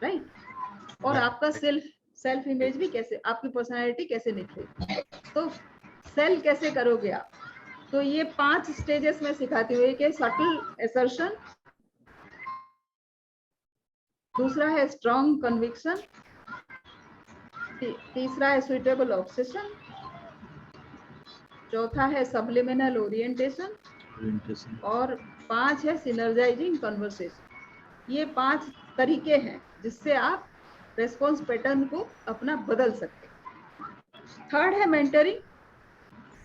राइट। और आपका सेल्फ इमेज भी कैसे, आपकी पर्सनालिटी कैसे निखरेगी, तो सेल कैसे करोगे आप। तो ये 5 स्टेजेस में सिखाती हूँ। एक है सटल असर्शन, दूसरा है स्ट्रॉन्ग कन्विक्शन, तीसरा है सुइटेबल ऑब्सेशन, चौथा है सब्लिमिनल ओरिएंटेशन, और 5 है सिनर्जाइजिंग कन्वर्सेशन। ये 5 तरीके हैं जिससे आप रेस्पॉन्स पैटर्न को अपना बदल सकते हैं। थर्ड है मेंटरिंग।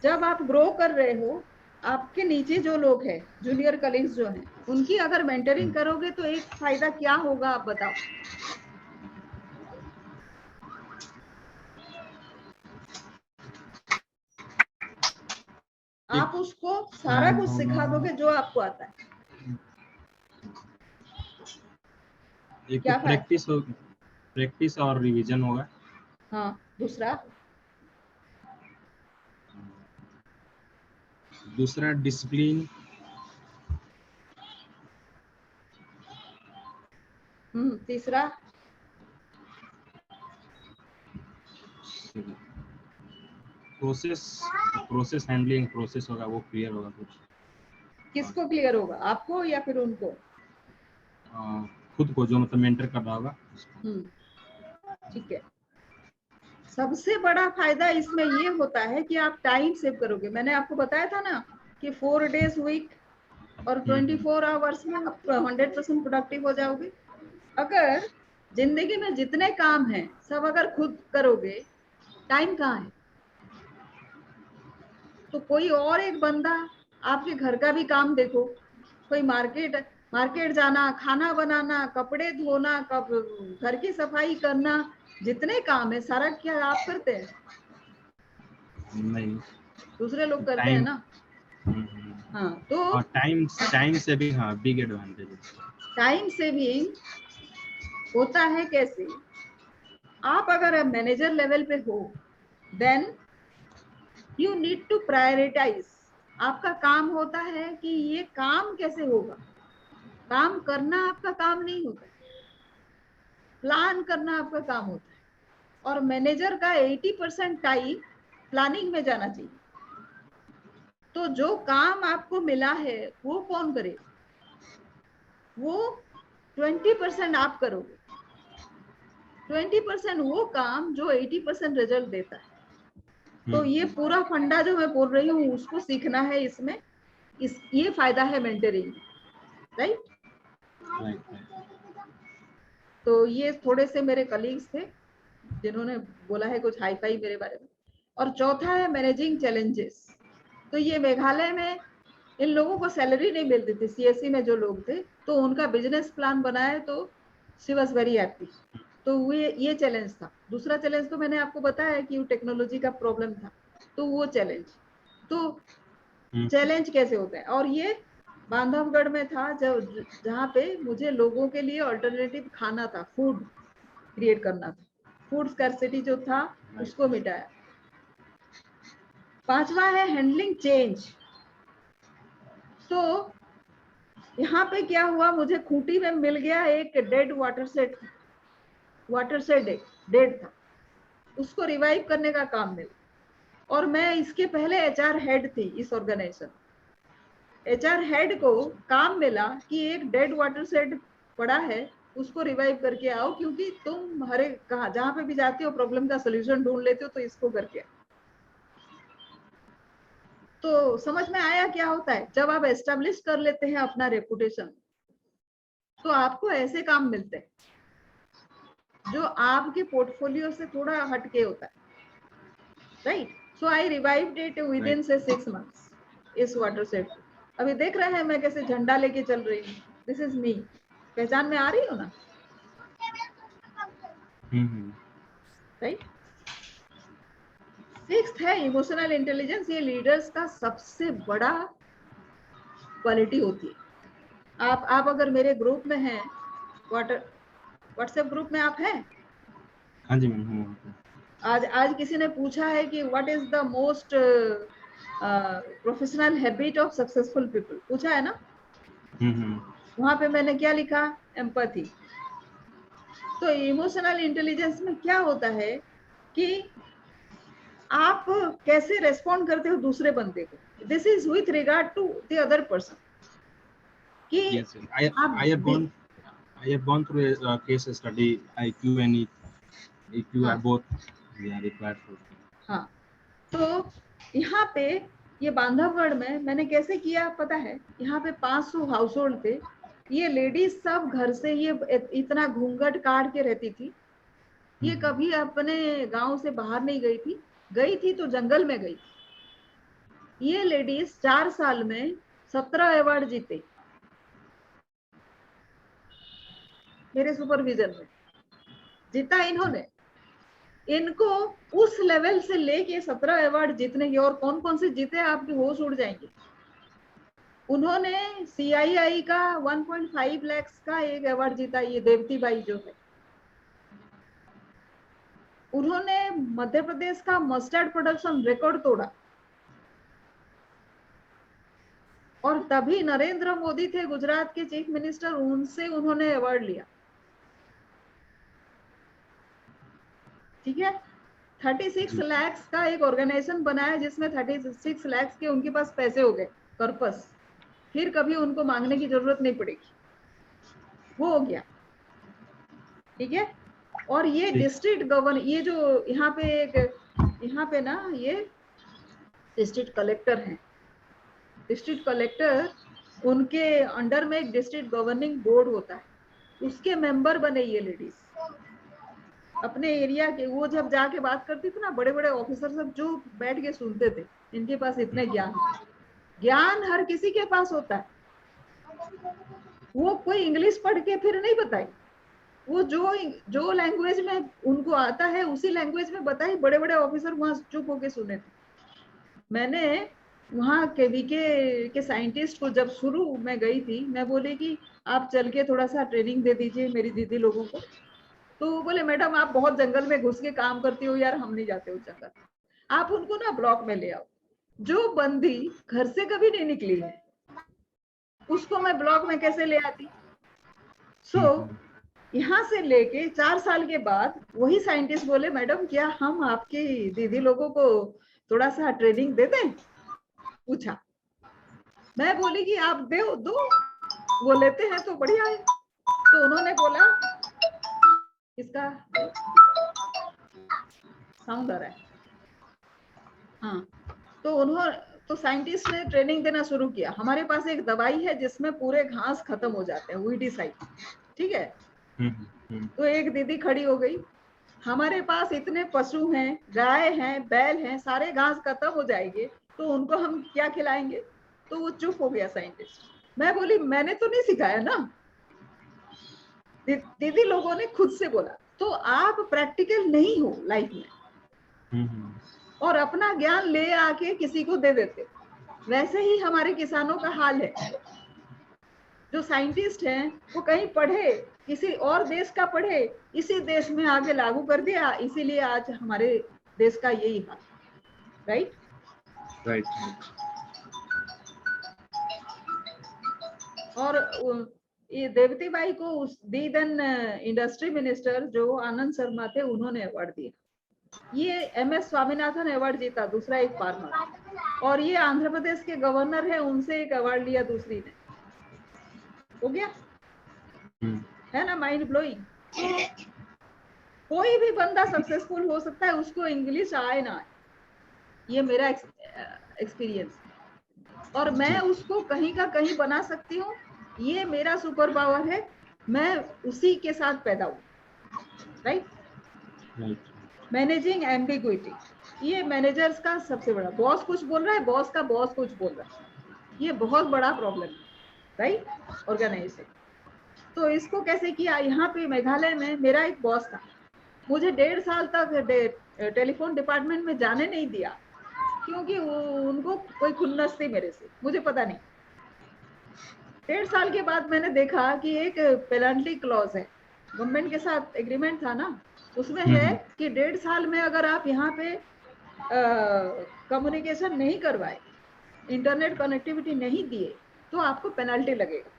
जब आप ग्रो कर रहे हो, आपके नीचे जो लोग हैं, जूनियर कलीग्स जो हैं, उनकी अगर मेंटरिंग करोगे तो एक फायदा क्या होगा आप बताओ। आप उसको सारा कुछ सिखा दोगे जो आपको आता है। एक क्या प्रैक्टिस और रिवीजन होगा। हाँ, दूसरा डिसिप्लिन। तीसरा प्रोसेस हैंडलिंग, प्रोसेस होगा, वो क्लियर होगा कुछ। किसको क्लियर होगा, आपको या फिर उनको? खुद को, जो मतलब मेंटर कर रहा होगा। ठीक है। सबसे बड़ा फायदा इसमें ये होता है कि आप टाइम सेव करोगे। मैंने आपको बताया था ना कि 4 days वीक और 24 आवर्स में आप 100% प्रोडक्टिव हो जाओगे। अगर जिंदगी में जितने काम हैं सब अगर खुद करोगे, टाइम कहाँ है? तो कोई और एक बंदा आपके घर का भी काम देखो, कोई मार्केट जाना, खाना बनाना, कपड़े धोना, घर की सफाई करना, जितने काम है सारा क्या आप करते हैं? नहीं, दूसरे लोग करते हैं ना। हाँ, तो टाइम से भी, हाँ, बिग एडवांटेज है। टाइम सेविंग होता है कैसे? आप अगर मैनेजर लेवल पे हो, then you need to prioritize. आपका काम होता है कि ये काम कैसे होगा। काम करना आपका काम नहीं होता है, प्लान करना आपका काम होता है। और मैनेजर का 80% टाइम प्लानिंग में जाना चाहिए। तो जो काम आपको मिला है वो कौन करेगा? वो 20% आप करोगे, 20% वो काम जो 80% रिजल्ट देता है। तो ये पूरा फंडा जो मैं बोल रही हूँ उसको सीखना है इसमें। ये फायदा है मेंटरिंग, राइट। तो ये थोड़े से मेरे कलीग्स थे जिन्होंने बोला है कुछ हाई फाई मेरे बारे में। और चौथा है मैनेजिंग चैलेंजेस। तो ये मेघालय में इन लोगों को सैलरी नहीं मिलती थी, सीएससी में जो लोग थे, तो उनका बिजनेस प्लान बनाए तो शी वाज वेरी हैप्पी। तो ये चैलेंज था। दूसरा चैलेंज तो मैंने आपको बताया कि वो टेक्नोलॉजी का प्रॉब्लम था, तो वो चैलेंज। तो चैलेंज कैसे होता है, और ये बांधवगढ़ में था जहाँ पे मुझे लोगों के लिए अल्टरनेटिव खाना था, फूड क्रिएट करना था, फूड स्कैर्सिटी जो था उसको मिटाया। पांचवा है हैंडलिंग चेंज। तो यहाँ पे क्या हुआ, मुझे खूंटी में मिल गया एक डेड वाटर सेट डेड था, उसको रिवाइव करने का काम मिला। और मैं इसके पहले एचआर हेड थी इस ऑर्गेनाइजेशन। एचआर हेड को काम मिला कि एक डेड वाटर सेट पड़ा है उसको रिवाइव करके आओ, क्योंकि तुम हरे कहा जहां पे भी जाते हो प्रॉब्लम का सोल्यूशन ढूंढ लेते हो, तो इसको करके आओ। तो समझ में आया क्या होता है जब आप एस्टेब्लिश कर लेते हैं अपना रेपुटेशन, तो आपको ऐसे काम मिलते हैं जो आपके पोर्टफोलियो से थोड़ा हटके होता है, right. So I revived it with in से 6 मंथ्स इस वाटर सेट। अभी देख रहे हैं मैं कैसे झंडा लेके चल रही हूँ, दिस इज मी। पहचान में आ रही हो ना, राइट। सिक्स्थ है इमोशनल इंटेलिजेंस। ये लीडर्स का सबसे बड़ा क्वालिटी होती है। आप अगर मेरे ग्रुप में हैं, व्हाट्सएप ग्रुप में आप हैं? हाँ जी मैम। आज किसी ने पूछा है कि what is the most professional habit of successful people, पूछा है ना। वहां पे मैंने क्या लिखा? एम्पैथी। तो इमोशनल इंटेलिजेंस में क्या होता है कि आप कैसे रेस्पॉन्ड करते हो दूसरे बंदे को, this is with regard to the other person. कि Yes, yes. I have gone through a case study. IQ and EQ are both required for. हाँ, तो यहाँ पे ये बांधवगढ़ में मैंने कैसे किया पता है? यहाँ पे 500 हाउस होल्ड थे। ये लेडीज सब घर से ये इतना घूंघट काट के रहती थी। ये कभी अपने गांव से बाहर नहीं गई थी तो जंगल में गई। ये लेडीज 4 साल में 17 अवार्ड जीते मेरे सुपरविजन में। जीता इन्होंने। इनको उस लेवल से लेके 17 अवार्ड जीतने की, और कौन कौन से जीते आपके होश उड़ जाएंगे। उन्होंने CII का 1.5 लाख का एक अवार्ड जीता, ये देवती बाई जो है। उन्होंने मध्य प्रदेश का मस्टर्ड प्रोडक्शन रिकॉर्ड तोड़ा, और तभी नरेंद्र मोदी थे गुजरात के चीफ मिनिस्टर, उनसे उन्होंने अवार्ड लिया। ठीक है। 36 लाख का एक ऑर्गेनाइजेशन बनाया जिसमें 36 लाख के उनके पास पैसे हो गए पर्पस, फिर कभी उनको मांगने की जरूरत नहीं पड़ेगी, वो हो गया। ठीक है। और ये डिस्ट्रिक्ट गवर्नर, ये जो यहाँ पे ना ये डिस्ट्रिक्ट कलेक्टर हैं। डिस्ट्रिक्ट कलेक्टर, उनके अंडर में एक डिस्ट्रिक्ट गवर्निंग बोर्ड होता है, उसके मेंबर बने ये लेडीज। अपने एरिया के, वो जब जाके बात करती थी ना, बड़े बड़े ऑफिसर सब जो बैठ के सुनते थे, इनके पास इतने ज्ञान हर किसी के पास होता है। वो कोई इंग्लिश पढ़ के फिर नहीं बताई, वो जो लैंग्वेज में उनको आता है उसी लैंग्वेज में बताई। बड़े बड़े ऑफिसर वहां चुप होके सुने थे। मैंने वहां केवीके के साइंटिस्ट को जब शुरू में गई थी, मैं बोली कि आप चल के थोड़ा सा ट्रेनिंग दे दीजिए मेरी दीदी लोगों को। तो वो बोले मैडम आप बहुत जंगल में घुस के काम करती हो यार, हम नहीं जाते उस जंगल। आप उनको ना ब्लॉक में ले आओ। जो बंदी घर से कभी नहीं निकली है उसको मैं ब्लॉक में कैसे ले आती? यहाँ से लेके 4 साल के बाद वही साइंटिस्ट बोले मैडम क्या हम आपकी दीदी लोगों को थोड़ा सा ट्रेनिंग दे दें? पूछा। मैं बोली कि आप दो, वो लेते हैं तो बढ़िया है। तो उन्होंने बोला, इसका साउंड आ रहा है। हाँ, तो साइंटिस्ट ने ट्रेनिंग देना शुरू किया। हमारे पास एक दवाई है जिसमें पूरे घास खत्म हो जाते हैं, वीडीसाइड। ठीक है। तो एक दीदी खड़ी हो गई, हमारे पास इतने पशु हैं, गाय हैं, बैल हैं, सारे घास खत्म हो जाएंगे तो उनको हम क्या खिलाएंगे? तो वो चुप हो गया साइंटिस्ट। मैं बोली मैंने तो नहीं सिखाया ना, दीदी लोगों ने खुद से बोला। तो आप प्रैक्टिकल नहीं हो लाइफ में और अपना ज्ञान ले आके किसी को दे देते। वैसे ही हमारे किसानों का हाल है। जो साइंटिस्ट हैं वो कहीं पढ़े, किसी और देश का पढ़े, इसी देश में आगे लागू कर दिया, इसीलिए आज हमारे देश का यही हाल। राइट। और ये देवती बाई को दी देन इंडस्ट्री मिनिस्टर जो आनंद शर्मा थे, उन्होंने अवार्ड दिया। ये MS स्वामीनाथन अवार्ड जीता, दूसरा एक फार्मर। और ये आंध्र प्रदेश के गवर्नर है, उनसे एक अवार्ड लिया दूसरी ने। हो गया। है ना, माइंड ब्लोइंग। कोई भी बंदा सक्सेसफुल हो सकता है, उसको इंग्लिश आए ना आए, ये मेरा एक्सपीरियंस, और मैं उसको कहीं का कहीं बना सकती हूँ, ये मेरा सुपर पावर है, मैं उसी के साथ पैदा हूँ, राइट। मैनेजिंग एम्बिग्विटी, ये मैनेजर्स का सबसे बड़ा, बॉस कुछ बोल रहा है, बॉस का बॉस कुछ बोल रहा है, ये बहुत बड़ा प्रॉब्लम है, राइट, ऑर्गेनाइजेशन। तो इसको कैसे किया, यहाँ पे मेघालय में मेरा एक बॉस था, मुझे 1.5 साल तक टेलीफोन डिपार्टमेंट में जाने नहीं दिया, क्योंकि उनको कोई खुन्नस थी मेरे से, मुझे पता नहीं। 1.5 साल के बाद मैंने देखा कि एक पेनल्टी क्लॉज है, गवर्नमेंट के साथ एग्रीमेंट था ना, उसमें है कि 1.5 साल में अगर आप यहाँ पे कम्युनिकेशन नहीं करवाए, इंटरनेट कनेक्टिविटी नहीं दिए, तो आपको पेनल्टी लगेगा।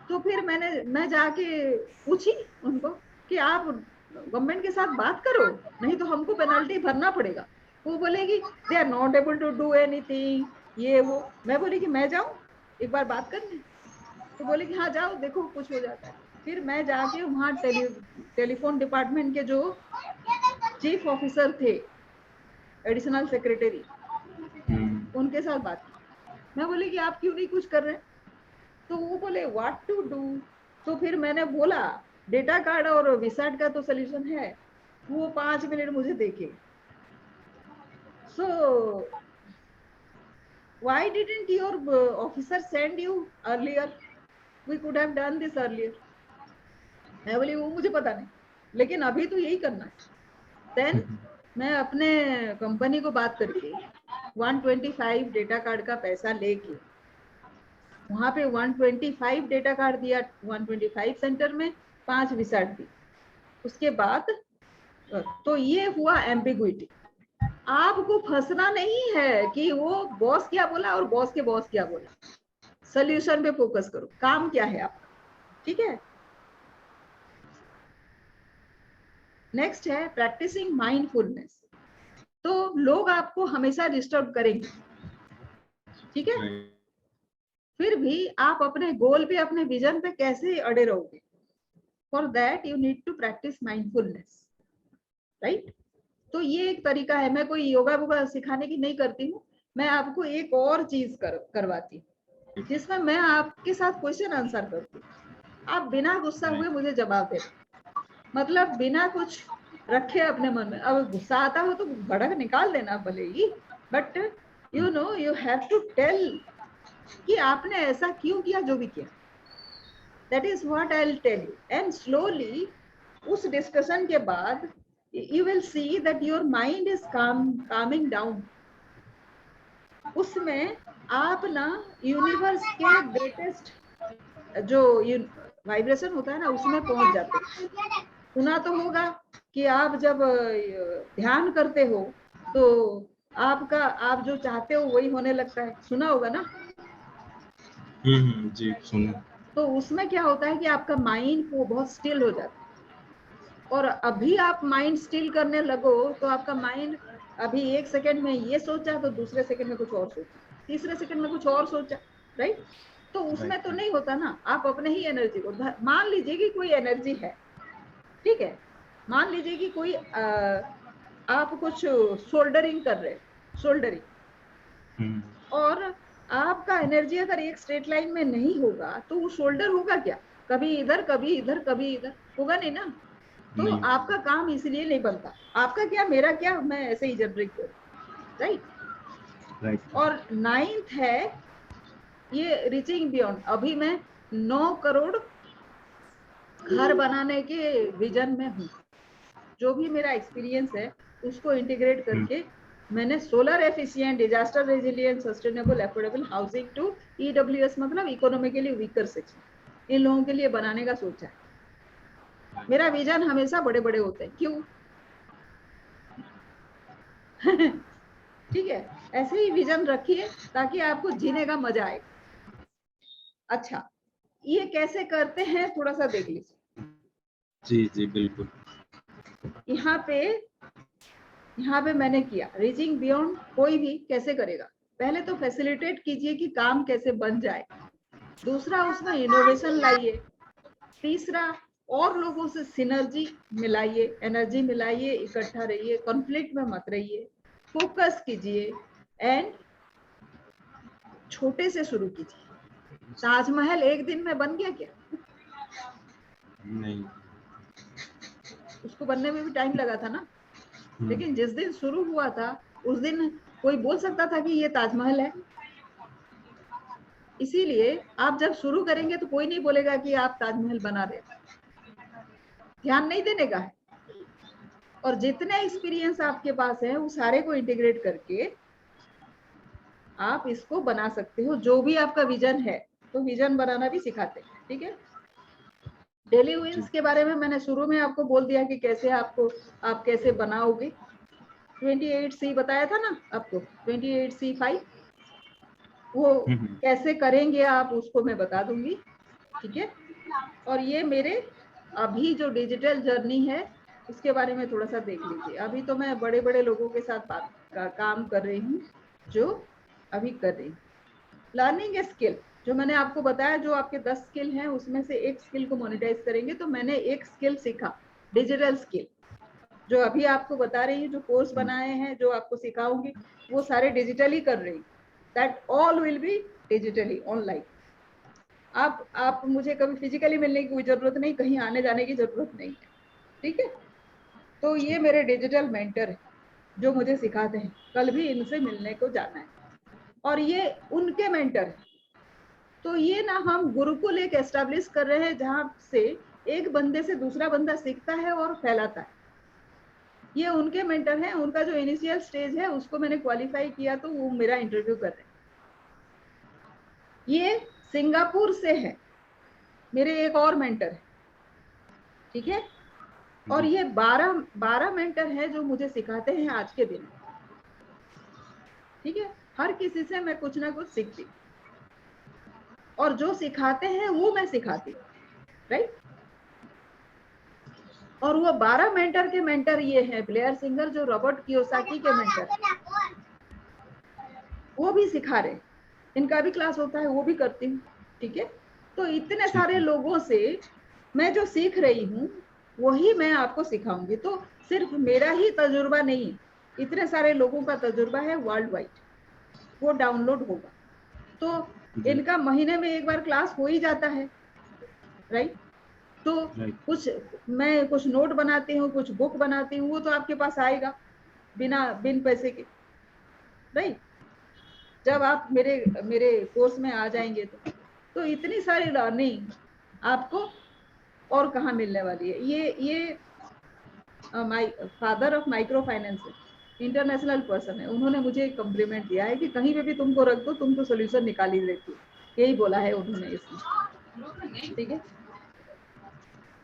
तो फिर मैं जाके पूछी उनको कि आप गवर्नमेंट के साथ बात करो, नहीं तो हमको पेनल्टी भरना पड़ेगा। वो बोलेगी they are not able to do anything, ये वो। मैं बोली कि मैं जाऊं एक बार बात करने, तो बोले कि हाँ जाओ, देखो कुछ हो जाता है। फिर मैं जाके वहाँ टेलीफोन डिपार्टमेंट के जो चीफ ऑफिसर थे, एडिशनल सेक्रेटरी, उनके साथ बात की। मैं बोली कि आप क्यों नहीं कुछ कर रहे, तो वो बोले व्हाट टू डू। तो फिर मैंने बोला डेटा कार्ड और विसाट का तो सोल्यूशन है, वो 5 मिनट मुझे देखे। सो why didn't your officer send you earlier, we could have done this earlier। मैं बोली वो मुझे पता नहीं, लेकिन अभी तो यही करना है। देन मैं अपने कंपनी को बात करके 125 डेटा कार्ड का पैसा लेके वहां पे 125 डेटा कार्ड दिया, 125 सेंटर में 5 विसाट दी। उसके बाद तो ये हुआ एम्बिग्विटी। आपको फंसना नहीं है कि वो बॉस क्या बोला और बॉस के बॉस क्या बोला, सोल्यूशन पे फोकस करो, काम क्या है आपका, ठीक है। नेक्स्ट है प्रैक्टिसिंग माइंडफुलनेस। तो लोग आपको हमेशा डिस्टर्ब करेंगे, ठीक है, फिर भी आप अपने गोल पे, अपने विजन पे कैसे अड़े रहोगे, for that you need to practice mindfulness, right. तो ये एक तरीका है। मैं कोई योगा वोगा सिखाने की नहीं करती हूँ, मैं आपको एक और चीज करवाती हूँ, जिसमें मैं आपके साथ क्वेश्चन आंसर करती हूँ, आप बिना गुस्सा हुए मुझे जवाब दे, मतलब बिना कुछ रखे अपने मन में। अब गुस्सा आता हो तो भड़क निकाल देना भले ही, but you know you have to tell कि आपने ऐसा क्यों किया, जो भी किया, that is what I will tell you. And slowly उस डिस्कशन के बाद you will see that your mind is calming down। उसमें आप ना यूनिवर्स के ग्रेटेस्ट जो वाइब्रेशन होता है ना, उसमें पहुंच जाते हैं। सुना तो होगा कि आप जब ध्यान करते हो तो आप जो चाहते हो वही होने लगता है, सुना होगा ना। जी सुना। तो उसमें क्या होता है कि आपका माइंड को बहुत स्टिल हो जाता है, और अभी आप माइंड स्टिल करने लगो तो आपका माइंड अभी 1 सेकंड में ये सोचा तो दूसरे सेकंड में कुछ और सोचा, तीसरे सेकंड में कुछ और सोचा, राइट। तो उसमें तो नहीं होता ना। आप अपने ही एनर्जी को, मान लीजिए कि कोई एनर्जी है, ठीक है, मान लीजिए कि कोई आप कुछ शोल्डरिंग कर रहे, शोल्डरिंग, और आपका एनर्जी अगर एक स्ट्रेट लाइन में नहीं होगा तो वो शोल्डर होगा क्या, कभी इधर कभी इधर कभी इधर, होगा नहीं ना। तो आपका काम इसलिए नहीं बनता, आपका क्या मेरा क्या, मैं ऐसे ही जनरेट करूं, राइट। और 9th है ये रीचिंग बियॉन्ड। अभी मैं 9 करोड़ घर बनाने के विजन में हूँ। जो भी मेरा एक्सपीरियंस है उसको इंटीग्रेट करके मैंने solar efficient, disaster resilient, sustainable, affordable housing to EWS, मतलब इकोनॉमिकली वीकर सेक्शन, इन लोगों के लिए बनाने का सोचा है। मेरा विजन हमेशा बड़े बड़े होते हैं, क्यों? ठीक है, ऐसे ही विजन रखिए ताकि आपको जीने का मजा आए। अच्छा, ये कैसे करते हैं थोड़ा सा देख लीजिए। जी बिल्कुल। यहाँ पे मैंने किया रीचिंग बियॉन्ड। कोई भी कैसे करेगा, पहले तो फैसिलिटेट कीजिए कि काम कैसे बन जाए। दूसरा, उसमें इनोवेशन लाइए, तीसरा, और लोगों से सिनर्जी मिलाइए, एनर्जी मिलाइए, इकट्ठा रहिए, कॉन्फ्लिक्ट में मत रहिए, फोकस कीजिए एंड छोटे से शुरू कीजिए। ताजमहल एक दिन में बन गया क्या? नहीं। उसको बनने में भी टाइम लगा था ना। लेकिन जिस दिन शुरू हुआ था उस दिन कोई बोल सकता था कि ये ताजमहल है? इसीलिए आप जब शुरू करेंगे तो कोई नहीं बोलेगा कि आप ताजमहल बना रहे, ध्यान नहीं देने का है। और जितने एक्सपीरियंस आपके पास है वो सारे को इंटीग्रेट करके आप इसको बना सकते हो। जो भी आपका विजन है, तो विजन बनाना भी सिखाते हैं, ठीक है। डेली विंस के बारे में मैंने शुरू में आपको बोल दिया कि कैसे आप कैसे बनाओगे। 28C बताया था ना आपको, 28C5 वो कैसे करेंगे आप, उसको मैं बता दूंगी, ठीक है। और ये मेरे अभी जो डिजिटल जर्नी है उसके बारे में थोड़ा सा देख लीजिए। अभी तो मैं बड़े बड़े लोगों के साथ काम कर रही हूँ, जो अभी कर रही हूँ। लर्निंग स्किल, जो मैंने आपको बताया, जो आपके 10 स्किल हैं उसमें से एक स्किल को मोनेटाइज करेंगे, तो मैंने एक स्किल सीखा, डिजिटल स्किल, जो अभी आपको बता रही हूँ, जो कोर्स बनाए हैं, जो आपको सिखाऊंगी, वो सारे डिजिटली कर रही हूँ। That all will be digitally online. आप मुझे कभी फिजिकली मिलने की कोई जरूरत नहीं, कहीं आने जाने की जरूरत नहीं है, ठीक है। तो ये मेरे डिजिटल मेंटर है जो मुझे सिखाते हैं, कल भी इनसे मिलने को जाना है, और ये उनके मेंटर है। तो ये ना हम गुरुकुल एक एस्टेब्लिश कर रहे हैं जहां से एक बंदे से दूसरा बंदा सीखता है और फैलाता है। ये उनके मेंटर हैं, उनका जो इनिशियल स्टेज है उसको मैंने क्वालिफाई किया, तो वो मेरा इंटरव्यू कर रहे हैं। ये सिंगापुर से है, मेरे एक और मेंटर है, ठीक है। और ये 12 मेंटर है जो मुझे सिखाते हैं आज के दिन, ठीक है। हर किसी से मैं कुछ ना कुछ सीखती हूँ, और जो सिखाते हैं वो मैं सिखाती हूँ, राइट। और वो 12 मेंटर के मेंटर ये है ब्लेयर सिंगर, जो रॉबर्ट कियोसाकी के मेंटर, वो भी सिखा रहे, इनका भी क्लास होता है, वो भी करती हूँ, ठीक है। तो इतने सारे लोगों से मैं जो सीख रही हूँ वही मैं आपको सिखाऊंगी। तो सिर्फ मेरा ही तजुर्बा नहीं, इतने सारे लोगों का तजुर्बा है वर्ल्ड वाइड, वो डाउनलोड होगा। तो इनका महीने में एक बार क्लास हो ही जाता है, राइट। तो मैं कुछ नोट बनाती हूँ, कुछ बुक बनाती हूँ, वो तो आपके पास आएगा बिन पैसे के, राइट। जब आप मेरे कोर्स में आ जाएंगे तो इतनी सारी लर्निंग आपको और कहाँ मिलने वाली है। ये father of micro finance international person है, उन्होंने मुझे एक कॉम्प्लीमेंट दिया है कि कहीं पे भी तुमको रख दो, तुमको सोल्यूशन निकाल ही देती है, यही बोला है उन्होंने इसमें, ठीक है।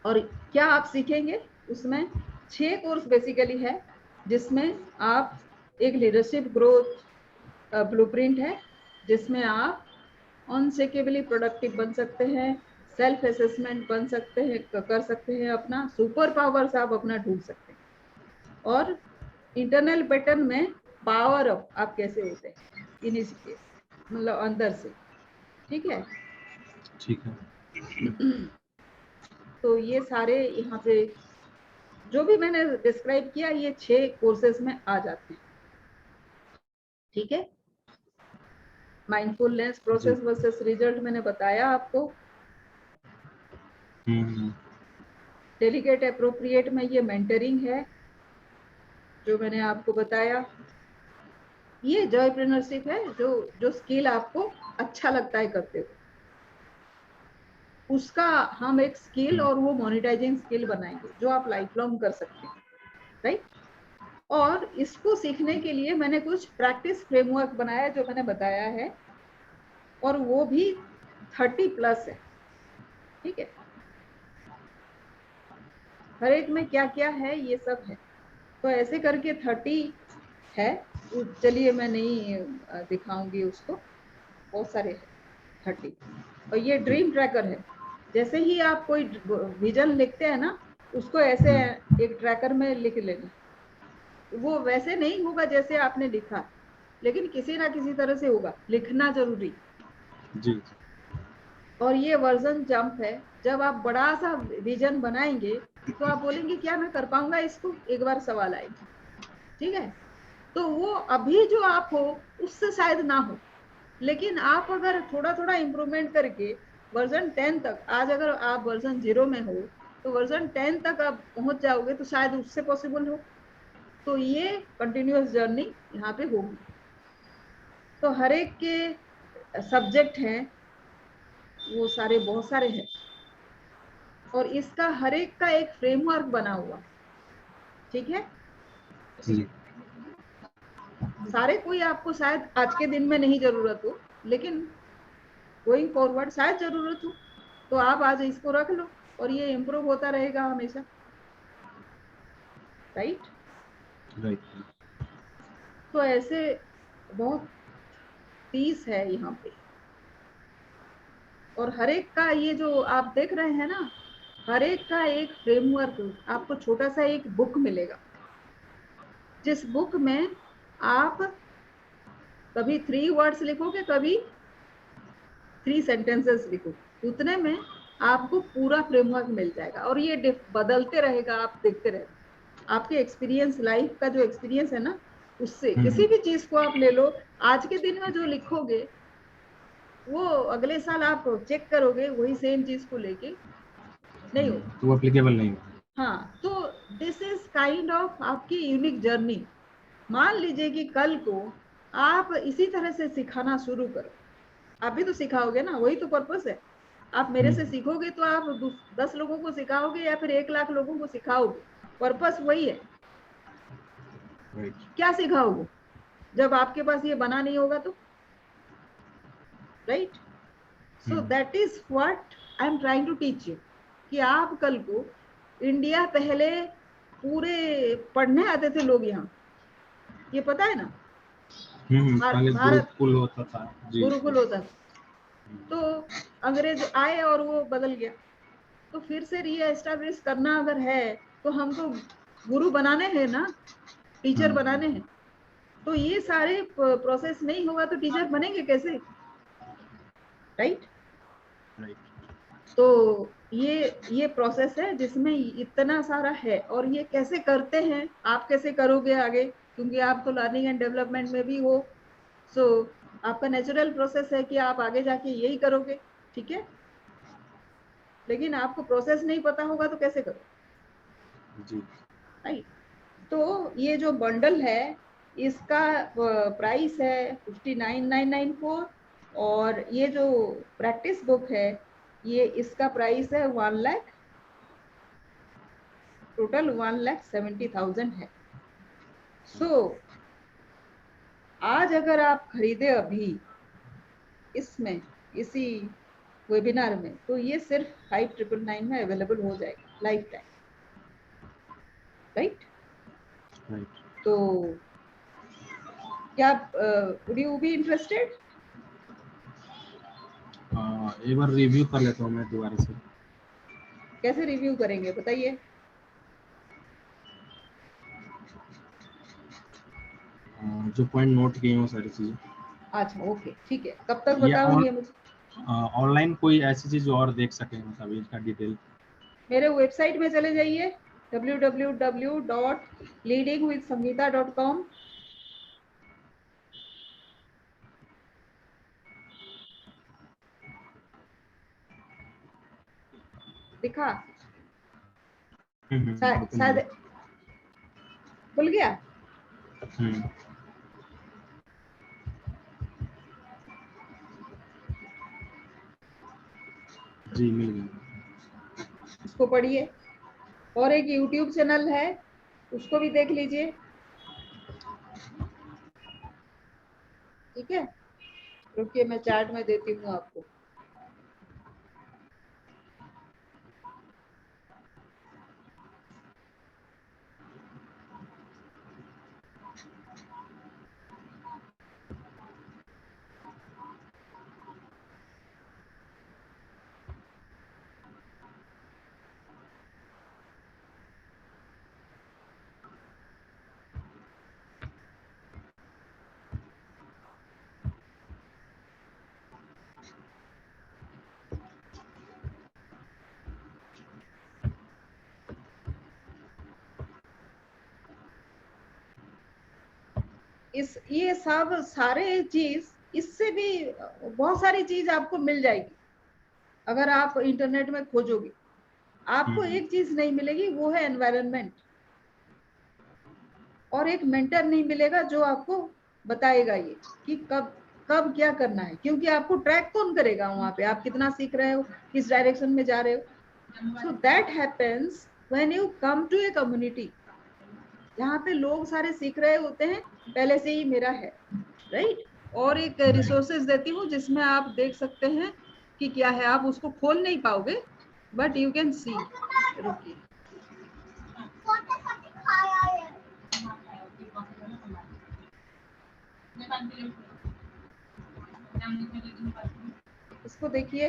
और क्या आप सीखेंगे उसमें? 6 कोर्स बेसिकली है, जिसमें आप एक लीडरशिप ग्रोथ ब्लूप्रिंट है, जिसमें आप अनशेकेबली प्रोडक्टिव बन सकते हैं, सेल्फ असेसमेंट बन सकते हैं, कर सकते हैं, अपना सुपर पावर्स आप अपना ढूंढ सकते हैं, और इंटरनल पैटर्न में पावर अप आप कैसे होते हैं इनिशिएटिव, मतलब अंदर से, ठीक है। ठीक है। तो ये सारे यहाँ पे जो भी मैंने डिस्क्राइब किया, ये 6 कोर्सेज में आ जाते हैं, ठीक है। माइंडफुलनेस, प्रोसेस वर्सेस रिजल्ट मैंने बताया आपको। डेलीगेट एप्रोप्रिएट में ये मेंटरिंग है जो मैंने आपको बताया। ये जॉयप्रेन्योरशिप है, जो स्किल आपको अच्छा लगता है करते हो, उसका हम एक स्किल और वो मोनेटाइजिंग स्किल बनाएंगे जो आप लाइफ लॉन्ग कर सकते हैं, राइट। और इसको सीखने के लिए मैंने कुछ प्रैक्टिस फ्रेमवर्क बनाया जो मैंने बताया है, और वो भी 30+ है, ठीक है। हर एक में क्या क्या है ये सब है, तो ऐसे करके 30 है। चलिए मैं नहीं दिखाऊंगी उसको, बहुत सारे है 30। और ये ड्रीम ट्रैकर है, जैसे ही आप कोई विजन लिखते हैं ना, उसको ऐसे एक ट्रैकर में लिख लेना। वो वैसे नहीं होगा जैसे आपने लिखा, लेकिन किसी ना किसी तरह से होगा, लिखना जरूरी। जी। और ये वर्जन जंप है। जब आप बड़ा सा विजन बनाएंगे तो आप बोलेंगे क्या मैं कर पाऊंगा इसको, एक बार सवाल आएगा। ठीक है, तो वो अभी जो आप हो उससे शायद ना हो, लेकिन आप अगर थोड़ा थोड़ा इंप्रूवमेंट करके वर्जन 10 तक, आज अगर आप वर्जन 0 में हो तो वर्जन 10 तक आप पहुंच जाओगे तो शायद उससे पॉसिबल हो। तो ये कंटिन्यूअस जर्नी यहाँ पे होगी। तो हर एक के सब्जेक्ट हैं, वो सारे बहुत सारे हैं, और इसका हर एक का एक फ्रेमवर्क बना हुआ। ठीक है, जी सारे कोई आपको शायद आज के दिन में नहीं जरूरत हो, लेकिन गोइंग फॉरवर्ड शायद जरूरत हो, तो आप आज इसको रख लो और ये इम्प्रूव होता रहेगा हमेशा। राइट। राइट। तो ऐसे बहुत 30 है यहाँ पे, और हर एक का ये जो आप देख रहे हैं ना, हर एक का एक फ्रेमवर्क, आपको छोटा सा एक बुक मिलेगा, जिस बुक में आप कभी 3 वर्ड्स लिखोगे, कभी 3 सेंटेंसेस लिखोगे, उतने में आपको पूरा फ्रेमवर्क मिल जाएगा। और ये बदलते रहेगा, आप देखते रहेंगे। आपके एक्सपीरियंस, लाइफ का जो एक्सपीरियंस है ना, उससे किसी भी चीज को आप ले लो, आज के दिन में जो लिखोगे वो अगले साल आप चेक करोगे वही सेम चीज को लेके नहीं हो। तो वो एप्लीकेबल नहीं होगा। हाँ, तो दिस इज काइंड ऑफ आपकी यूनिक जर्नी। मान लीजिए कि कल को आप इसी तरह से सिखाना शुरू करो, आप भी तो सिखाओगे ना, वही तो पर्पस है। आप मेरे से सीखोगे तो आप 10 लोगों को सिखाओगे या फिर 1 लाख लोगों को सिखाओगे, पर्पस वही है। राइट। क्या सिखाओगे जब आपके पास ये बना नहीं होगा तो? Right. So that is what I am trying to teach you, कि आप कल को, इंडिया पहले पूरे पढ़ने आते थे लोग यहाँ, ये पता है ना? पहले भारत गुरुकुल होता था। जी गुरुकुल होता था, तो अंग्रेज आए और वो बदल गया। तो फिर से रीएस्टैब्लिश करना अगर है तो हमको गुरु बनाने हैं ना, टीचर बनाने हैं। तो ये सारे प्रोसेस नहीं होगा तो टीचर बनेंगे कैसे? राइट। राइट। तो ये प्रोसेस है जिसमें इतना सारा है, और ये कैसे करते हैं, आप कैसे करोगे आगे, क्योंकि आप तो लर्निंग एंड डेवलपमेंट में भी हो। सो आपका नेचुरल प्रोसेस है कि आप आगे जाके यही करोगे। ठीक है, लेकिन आपको प्रोसेस नहीं पता होगा तो कैसे करोगे? जी राइट। तो ये जो बंडल है इसका प्राइस है 59,994, और ये जो प्रैक्टिस बुक है ये इसका प्राइस है 1 लाख, टोटल 1,70,000 है। सो आज अगर आप खरीदे अभी इसमें, इसी वेबिनार में, तो ये सिर्फ 5,999 में अवेलेबल हो जाएगा लाइफ टाइम। राइट। राइट। तो क्या वुड यू बी इंटरेस्टेड? एक बार रिव्यू कर लेता हूँ मैं दोबारा से। कैसे रिव्यू करेंगे बताइए? जो पॉइंट नोट किए हैं वो सारी चीजें। अच्छा, ओके, ठीक है, कब तक या बताओगे मुझे? ऑनलाइन कोई ऐसी चीज और देख सके, मतलब इसका डिटेल। मेरे वेबसाइट में चले जाइए, www.leadingwithsangeeta.com। दिखा? ओपन हो शायद खुल गया। गया। जी मिल गया। उसको पढ़िए, और एक यूट्यूब चैनल है उसको भी देख लीजिए। ठीक है, रुकिए मैं चार्ट में देती हूँ आपको। ये सब सारे चीज, इससे भी बहुत सारी चीज आपको मिल जाएगी अगर आप इंटरनेट में खोजोगे। आपको एक चीज नहीं मिलेगी, वो है एनवायरनमेंट, और एक मेंटर नहीं मिलेगा जो आपको बताएगा ये कि कब कब क्या करना है, क्योंकि आपको ट्रैक कौन करेगा वहां पे, आप कितना सीख रहे हो, किस डायरेक्शन में जा रहे हो। So that happens when you come to a community जहाँ पे लोग सारे सीख रहे होते हैं, पहले से ही मेरा है, राइट। और एक रिसोर्सेज देती हूँ जिसमें आप देख सकते हैं कि क्या है। आप उसको खोल नहीं पाओगे बट यू कैन सी। रुकिए, इसको देखिए।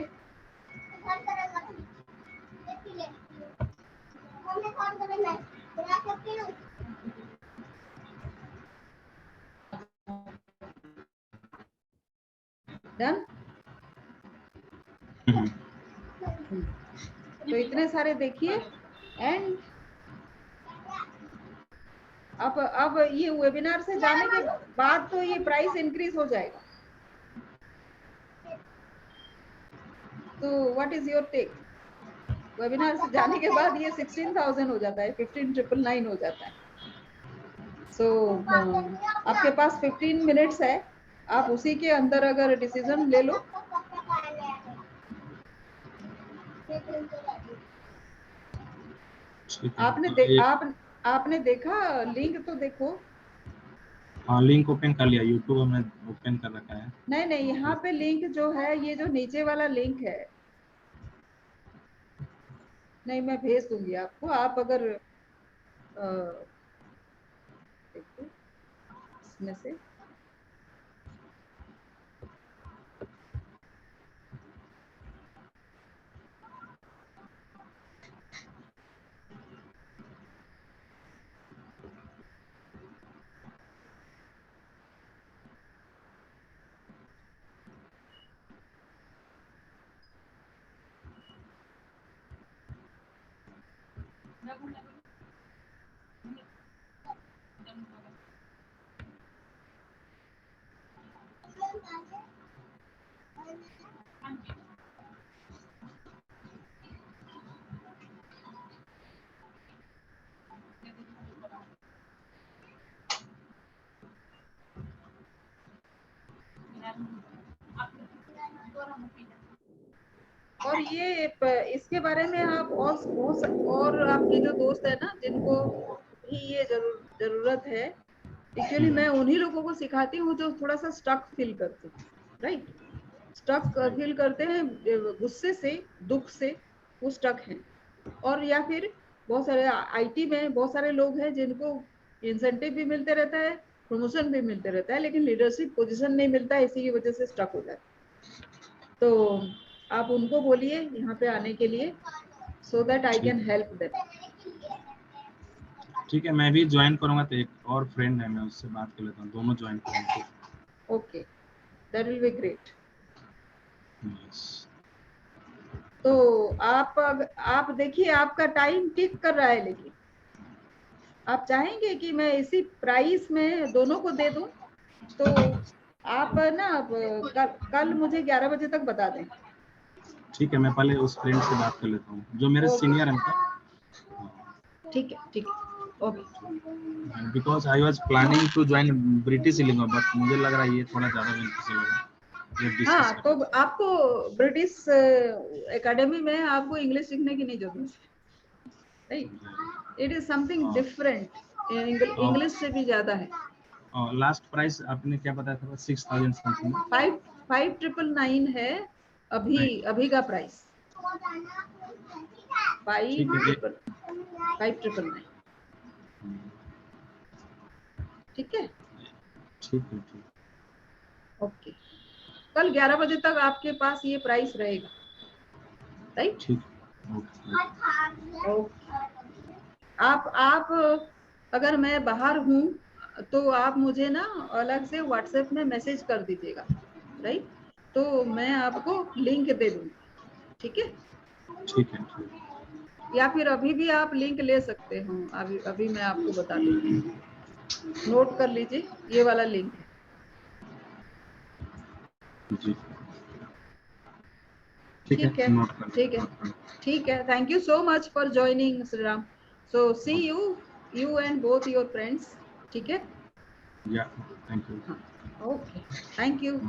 डन। तो इतने सारे देखिए। एंड अब ये वेबिनार से जाने के बाद तो ये प्राइस इंक्रीज हो जाएगा। तो what is your take? Webinar से जाने के बाद ये 16,000 हो जाता है, 15,999 हो जाता है। सो आपके पास 15 मिनट्स है, आप उसी के अंदर अगर डिसीजन ले लो। आपने देखा लिंक? तो देखो। हाँ, लिंक ओपन कर लिया, यूट्यूब हमने ओपन कर रखा है। नहीं, यहाँ पे लिंक जो है, ये जो नीचे वाला लिंक है, नहीं मैं भेज दूंगी आपको। आप अगर देखो इसमें से, और ये इसके बारे में आप और आपके जो दोस्त है ना, जिनको भी ये जरूरत है, एक्चुअली मैं उन्हीं लोगों को सिखाती हूँ जो थोड़ा सा स्टक फील करते हैं, राइट। स्टक फील करते हैं गुस्से से, दुख से, वो स्टक हैं। और या फिर बहुत सारे आईटी में बहुत सारे लोग हैं जिनको इंसेंटिव भी मिलते रहता है, प्रमोशन भी मिलते रहता है, लेकिन लीडरशिप पोजीशन नहीं मिलता है, इसी की वजह से स्टक हो जाता है। तो आप उनको बोलिए यहाँ पे आने के लिए, so that I can help them. ठीक है, मैं भी ज्वाइन करूंगा, तो एक और फ्रेंड है, मैं उससे बात कर लेता हूँ, दोनों ज्वाइन करेंगे। Okay, that will be great. Yes. तो आप देखिए, आपका टाइम टिक कर रहा है, लेकिन आप चाहेंगे कि मैं इसी प्राइस में दोनों को दे दूं, तो आप ना कल मुझे 11 बजे तक बता दें। ठीक है, मैं पहले उस फ्रेंड से बात कर लेता हूँ जो मेरे सीनियर हैं। ठीक है, okay. Because I was planning to join British Lingo, but मुझे लग रहा है ये थोड़ा ज़्यादा बेनिफिशियल होगा। हाँ, तो आपको ब्रिटिश एकेडमी में आपको इंग्लिश सीखने की नहीं जरूरत है, right. It is something different, English से भी ज्यादा है। लास्ट प्राइस आपने क्या बताया था? 6,000 समथिंग। 5,999 है अभी का प्राइस। 5,999। ठीक है, ओके। कल 11 बजे तक आपके पास ये प्राइस रहेगा, राइट। ठीक, ओके। आप अगर मैं बाहर हूँ तो आप मुझे ना अलग से व्हाट्सएप में मैसेज कर दीजिएगा, राइट। तो मैं आपको लिंक दे दूंगी, ठीक है। ठीक है। या फिर अभी भी आप लिंक ले सकते हो, अभी मैं आपको बता दूंगी। नोट कर लीजिए, ये वाला लिंक है। जी ठीक है, नोट कर ठीक है, नोट कर ठीक है। Thank you so much for joining Shriram. So see you and both your friends. ठीक है, या थैंक यू हाँ, ओके, थैंक यू।